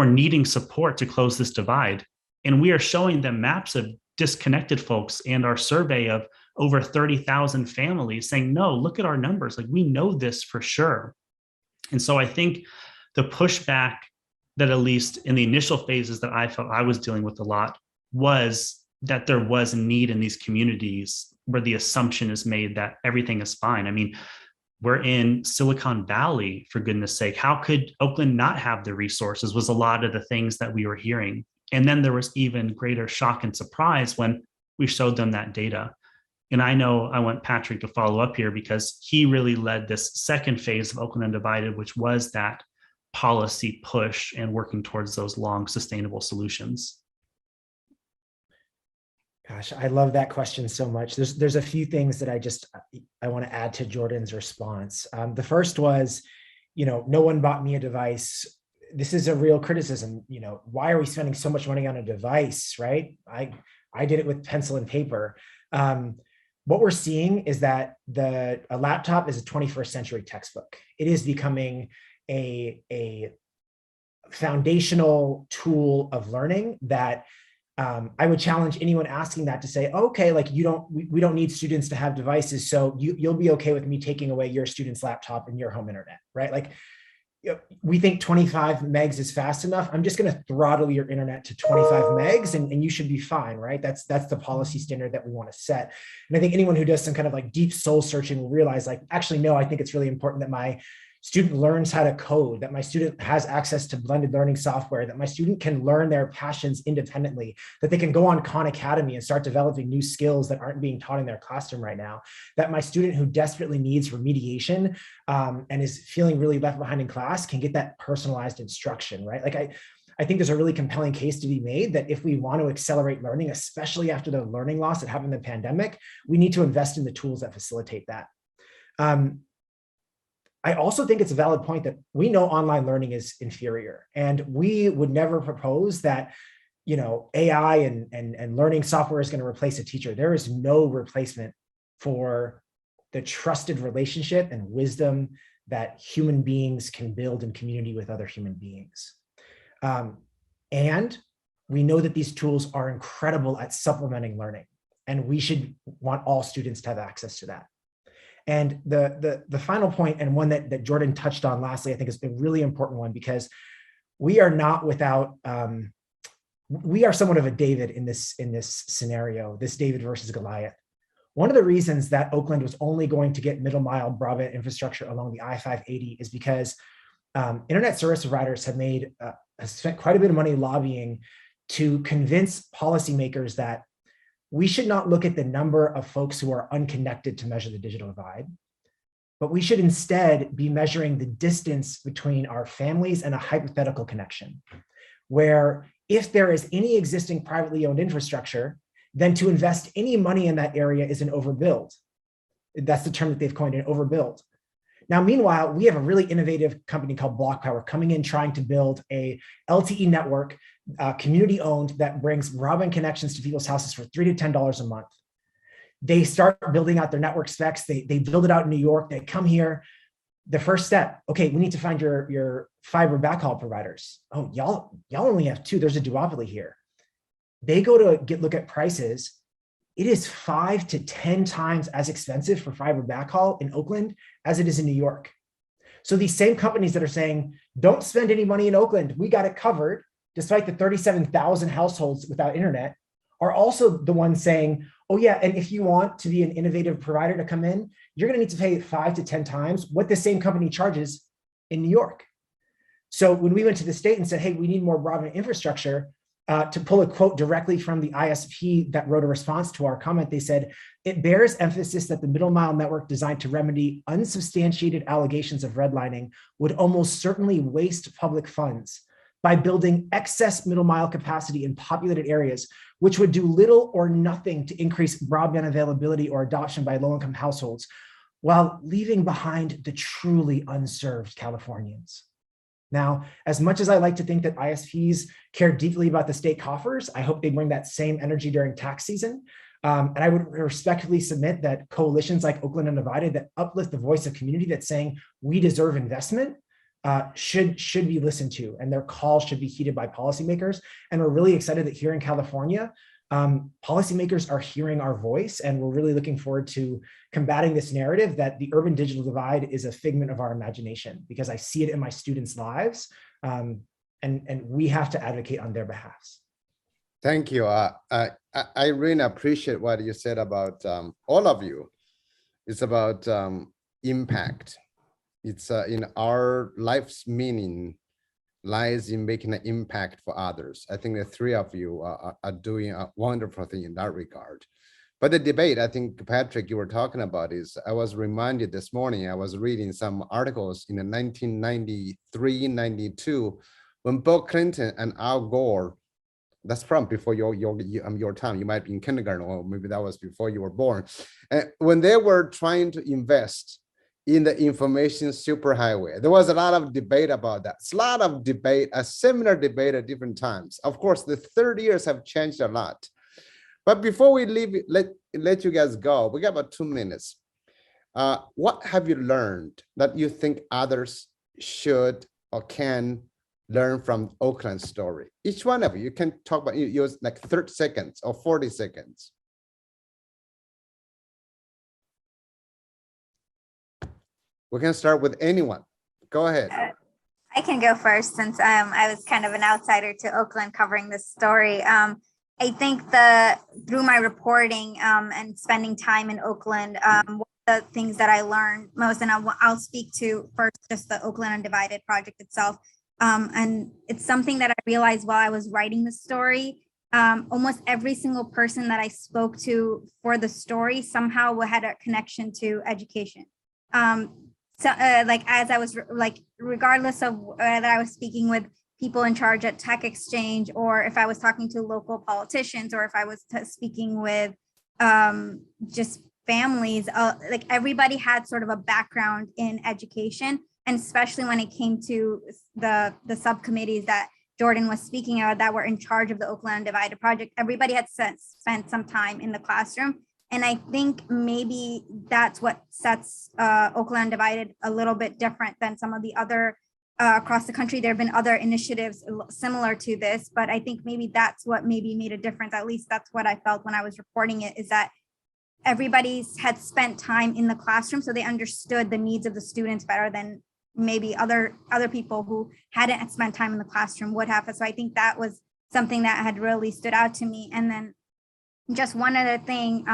needing support to close this divide. And we are showing them maps of disconnected folks and our survey of over 30,000 families saying, no, look at our numbers. Like, we know this for sure. And so I think the pushback that, at least in the initial phases that I felt I was dealing with a lot, was that there was a need in these communities where the assumption is made that everything is fine. I mean, we're in Silicon Valley, for goodness sake. How could Oakland not have the resources, was a lot of the things that we were hearing. And then there was even greater shock and surprise when we showed them that data. And I know I want Patrick to follow up here because he really led this second phase of Oakland Undivided, which was that policy push and working towards those long sustainable solutions. Gosh, I love that question so much. There's a few things that I want to add to Jordan's response. The first was, no one bought me a device. This is a real criticism. Why are we spending so much money on a device, right? I did it with pencil and paper. What we're seeing is that a laptop is a 21st century textbook. It is becoming a foundational tool of learning that I would challenge anyone asking that to say, okay, like we don't need students to have devices, so you'll be okay with me taking away your student's laptop and your home internet, right? Like, we think 25 megs is fast enough. I'm just going to throttle your internet to 25 megs and you should be fine, right? That's the policy standard that we want to set. And I think anyone who does some kind of like deep soul searching will realize, like, actually, no, I think it's really important that my student learns how to code, that my student has access to blended learning software, that my student can learn their passions independently, that they can go on Khan Academy and start developing new skills that aren't being taught in their classroom right now, that my student who desperately needs remediation and is feeling really left behind in class can get that personalized instruction, right? Like, I think there's a really compelling case to be made that if we want to accelerate learning, especially after the learning loss that happened in the pandemic, we need to invest in the tools that facilitate that. I also think it's a valid point that we know online learning is inferior, and we would never propose that, AI and learning software is going to replace a teacher. There is no replacement for the trusted relationship and wisdom that human beings can build in community with other human beings. And we know that these tools are incredible at supplementing learning, and we should want all students to have access to that. And the final point, and one that Jordan touched on lastly, I think is a really important one, because we are not without, we are somewhat of a David in this scenario, this David versus Goliath. One of the reasons that Oakland was only going to get middle mile broadband infrastructure along the I-580 is because internet service providers have spent quite a bit of money lobbying to convince policymakers that we should not look at the number of folks who are unconnected to measure the digital divide, but we should instead be measuring the distance between our families and a hypothetical connection, where if there is any existing privately owned infrastructure, then to invest any money in that area is an overbuild. That's the term that they've coined, an overbuild. Now, meanwhile, we have a really innovative company called Block Power coming in trying to build a LTE network, community owned, that brings broadband connections to people's houses for $3 to $10 a month. They start building out their network specs. They build it out in New York. They come here. The first step, okay, we need to find your fiber backhaul providers. Oh, y'all only have two. There's a duopoly here. They go to look at prices. It is 5 to 10 times as expensive for fiber backhaul in Oakland as it is in New York. So these same companies that are saying, don't spend any money in Oakland, we got it covered, despite the 37,000 households without internet, are also the ones saying, oh yeah, and if you want to be an innovative provider to come in, you're gonna need to pay 5 to 10 times what the same company charges in New York. So when we went to the state and said, hey, we need more broadband infrastructure, to pull a quote directly from the ISP that wrote a response to our comment, they said, it bears emphasis that the middle mile network designed to remedy unsubstantiated allegations of redlining would almost certainly waste public funds by building excess middle mile capacity in populated areas, which would do little or nothing to increase broadband availability or adoption by low-income households, while leaving behind the truly unserved Californians. Now, as much as I like to think that ISPs care deeply about the state coffers, I hope they bring that same energy during tax season. And I would respectfully submit that coalitions like Oakland Undivided that uplift the voice of community that's saying we deserve investment should be listened to, and their calls should be heeded by policymakers. And we're really excited that here in California, policymakers are hearing our voice, and we're really looking forward to combating this narrative that the urban digital divide is a figment of our imagination, because I see it in my students' lives, and we have to advocate on their behalves. Thank you. I really appreciate what you said about all of you. It's about impact. It's in our life's meaning lies in making an impact for others. I think the three of you are doing a wonderful thing in that regard. But the debate, I think, Patrick, you were talking about is, I was reminded this morning, I was reading some articles in the 1993-92, when Bill Clinton and Al Gore, that's from before your time, you might be in kindergarten, or maybe that was before you were born, when they were trying to invest in the information superhighway. There was a lot of debate about that. It's a lot of debate, a similar debate at different times. Of course, the 30 years have changed a lot. But before we leave, let you guys go, we got about 2 minutes. What have you learned that you think others should or can learn from Oakland's story? Each one of you can talk about, use like 30 seconds or 40 seconds. We can start with anyone. Go ahead. I can go first, since I was kind of an outsider to Oakland covering this story. I think through my reporting and spending time in Oakland, one of the things that I learned most, and I'll speak to first just the Oakland Undivided project itself. And it's something that I realized while I was writing the story. Almost every single person that I spoke to for the story somehow had a connection to education. So like, as I was like, regardless of whether I was speaking with people in charge at Tech Exchange, or if I was talking to local politicians, or if I was speaking with just families, like everybody had sort of a background in education. And especially when it came to the subcommittees that Jordan was speaking about that were in charge of the Oakland Undivided project, everybody had spent some time in the classroom. And I think maybe that's what sets Oakland Undivided a little bit different than some of the other across the country. There have been other initiatives similar to this, but I think maybe that's what maybe made a difference. At least that's what I felt when I was reporting it, is that everybody's had spent time in the classroom, so they understood the needs of the students better than maybe other people who hadn't spent time in the classroom would have. So I think that was something that had really stood out to me. And then just one other thing,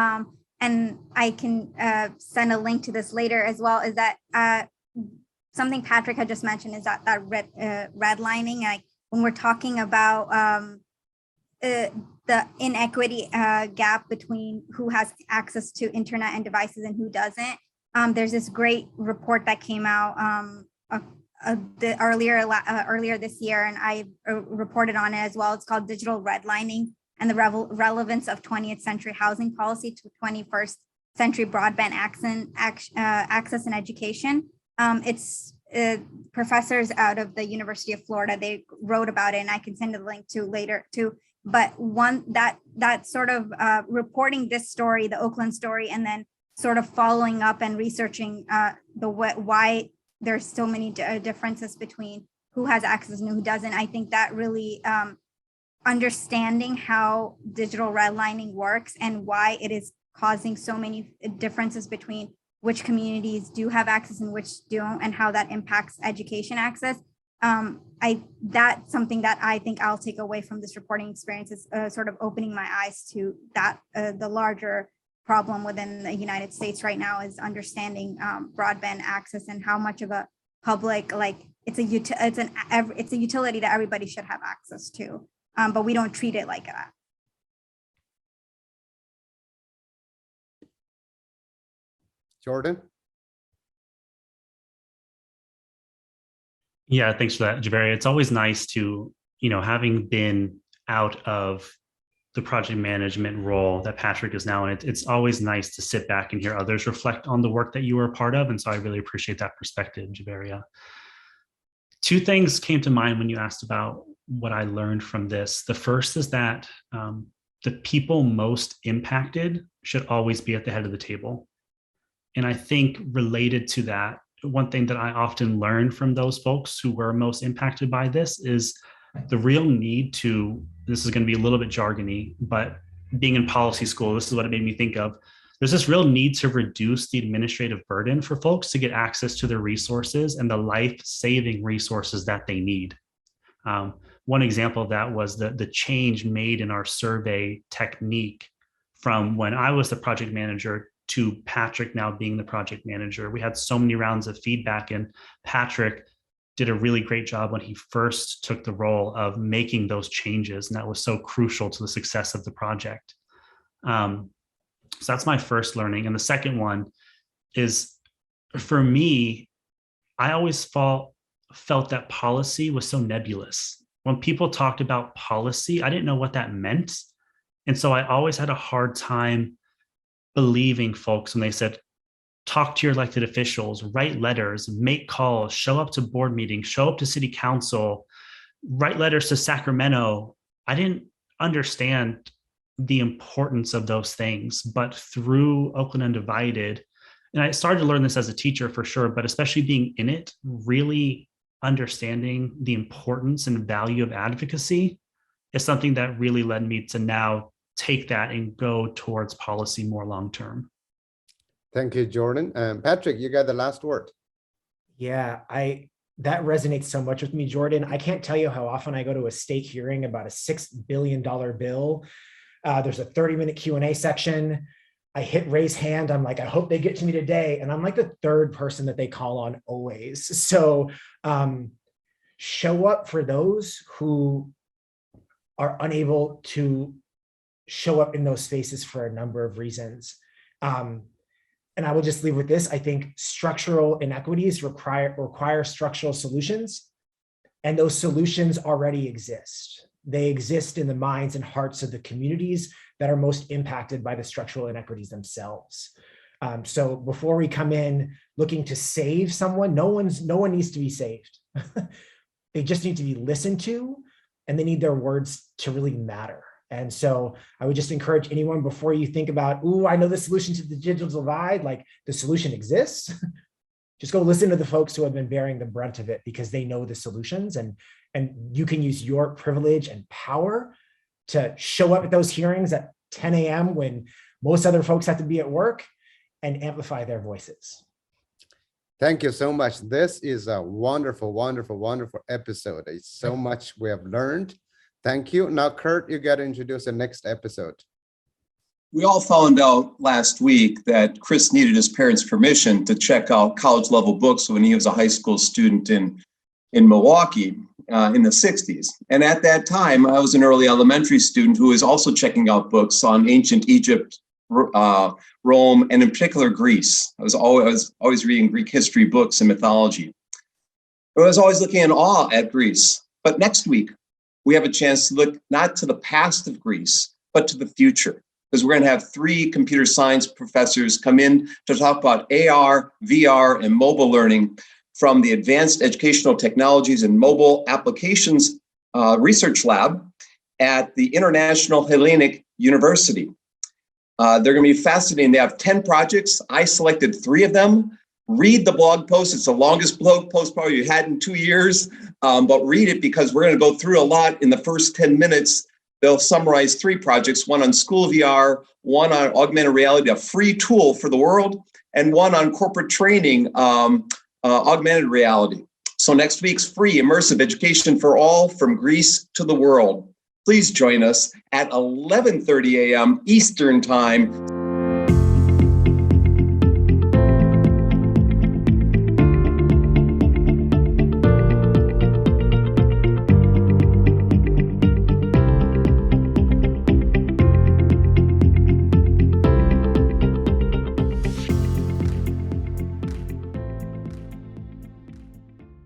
and I can send a link to this later as well, is that something Patrick had just mentioned is that redlining, like when we're talking about the inequity gap between who has access to internet and devices and who doesn't. There's this great report that came out earlier this year, and I reported on it as well. It's called Digital Redlining and the Relevance of 20th Century Housing Policy to 21st Century Broadband Access and Education. It's professors out of the University of Florida. They wrote about it, and I can send a link to later too. But one that sort of reporting this story, the Oakland story, and then sort of following up and researching why there's so many differences between who has access and who doesn't. I think that really understanding how digital redlining works and why it is causing so many differences between which communities do have access and which don't, and how that impacts education access. That's something that I think I'll take away from this reporting experience, is sort of opening my eyes to that the larger problem within the United States right now is understanding broadband access and how much of a public, like it's a utility that everybody should have access to, but we don't treat it like that. Jordan? Yeah, thanks for that, Javeria. It's always nice to, having been out of the project management role that Patrick is now in, it's always nice to sit back and hear others reflect on the work that you were a part of. And so I really appreciate that perspective, Javeria. Two things came to mind when you asked about what I learned from this. The first is that the people most impacted should always be at the head of the table. And I think related to that, one thing that I often learned from those folks who were most impacted by this is the real need to, this is going to be a little bit jargony, but being in policy school, this is what it made me think of. There's this real need to reduce the administrative burden for folks to get access to the resources and the life-saving resources that they need. One example of that was the change made in our survey technique from when I was the project manager to Patrick now being the project manager. We had so many rounds of feedback, and Patrick did a really great job when he first took the role of making those changes. And that was so crucial to the success of the project. So that's my first learning. And the second one is, for me, I always felt that policy was so nebulous. When people talked about policy, I didn't know what that meant. And so I always had a hard time believing folks when they said, talk to your elected officials, write letters, make calls, show up to board meetings, show up to city council, write letters to Sacramento. I didn't understand the importance of those things, but through Oakland Undivided, and I started to learn this as a teacher for sure, but especially being in it, really understanding the importance and value of advocacy is something that really led me to now take that and go towards policy more long-term. Thank you, Jordan. Patrick, you got the last word. Yeah, that resonates so much with me, Jordan. I can't tell you how often I go to a state hearing about a $6 billion bill. There's a 30-minute Q&A section. I hit raise hand. I'm like, I hope they get to me today. And I'm like the third person that they call on always. So show up for those who are unable to show up in those spaces for a number of reasons. And I will just leave with this. I think structural inequities require structural solutions, and those solutions already exist. They exist in the minds and hearts of the communities that are most impacted by the structural inequities themselves. So before we come in looking to save someone, no one needs to be saved. They just need to be listened to, and they need their words to really matter. And so I would just encourage anyone, before you think about, ooh, I know the solution to the digital divide, like the solution exists. Just go listen to the folks who have been bearing the brunt of it, because they know the solutions, and you can use your privilege and power to show up at those hearings at 10 a.m. when most other folks have to be at work, and amplify their voices. Thank you so much. This is a wonderful, wonderful, wonderful episode. It's so much we have learned. Thank you. Now, Kurt, you got to introduce the next episode. We all found out last week that Chris needed his parents' permission to check out college level books when he was a high school student in Milwaukee in the 60s. And at that time, I was an early elementary student who was also checking out books on ancient Egypt, Rome, and in particular Greece. I was always reading Greek history books and mythology. I was always looking in awe at Greece. But next week, we have a chance to look not to the past of Greece, but to the future, because we're going to have 3 computer science professors come in to talk about AR, VR, and mobile learning from the Advanced Educational Technologies and Mobile Applications Research Lab at the International Hellenic University. They're going to be fascinating. They have 10 projects. I selected 3 of them. Read the blog post. It's the longest blog post probably you had in 2 years, but read it because we're going to go through a lot in the first 10 minutes. They'll summarize 3 projects, one on school VR, one on augmented reality, a free tool for the world, and one on corporate training, augmented reality. So next week's free immersive education for all from Greece to the world. Please join us at 11:30 a.m. Eastern Time.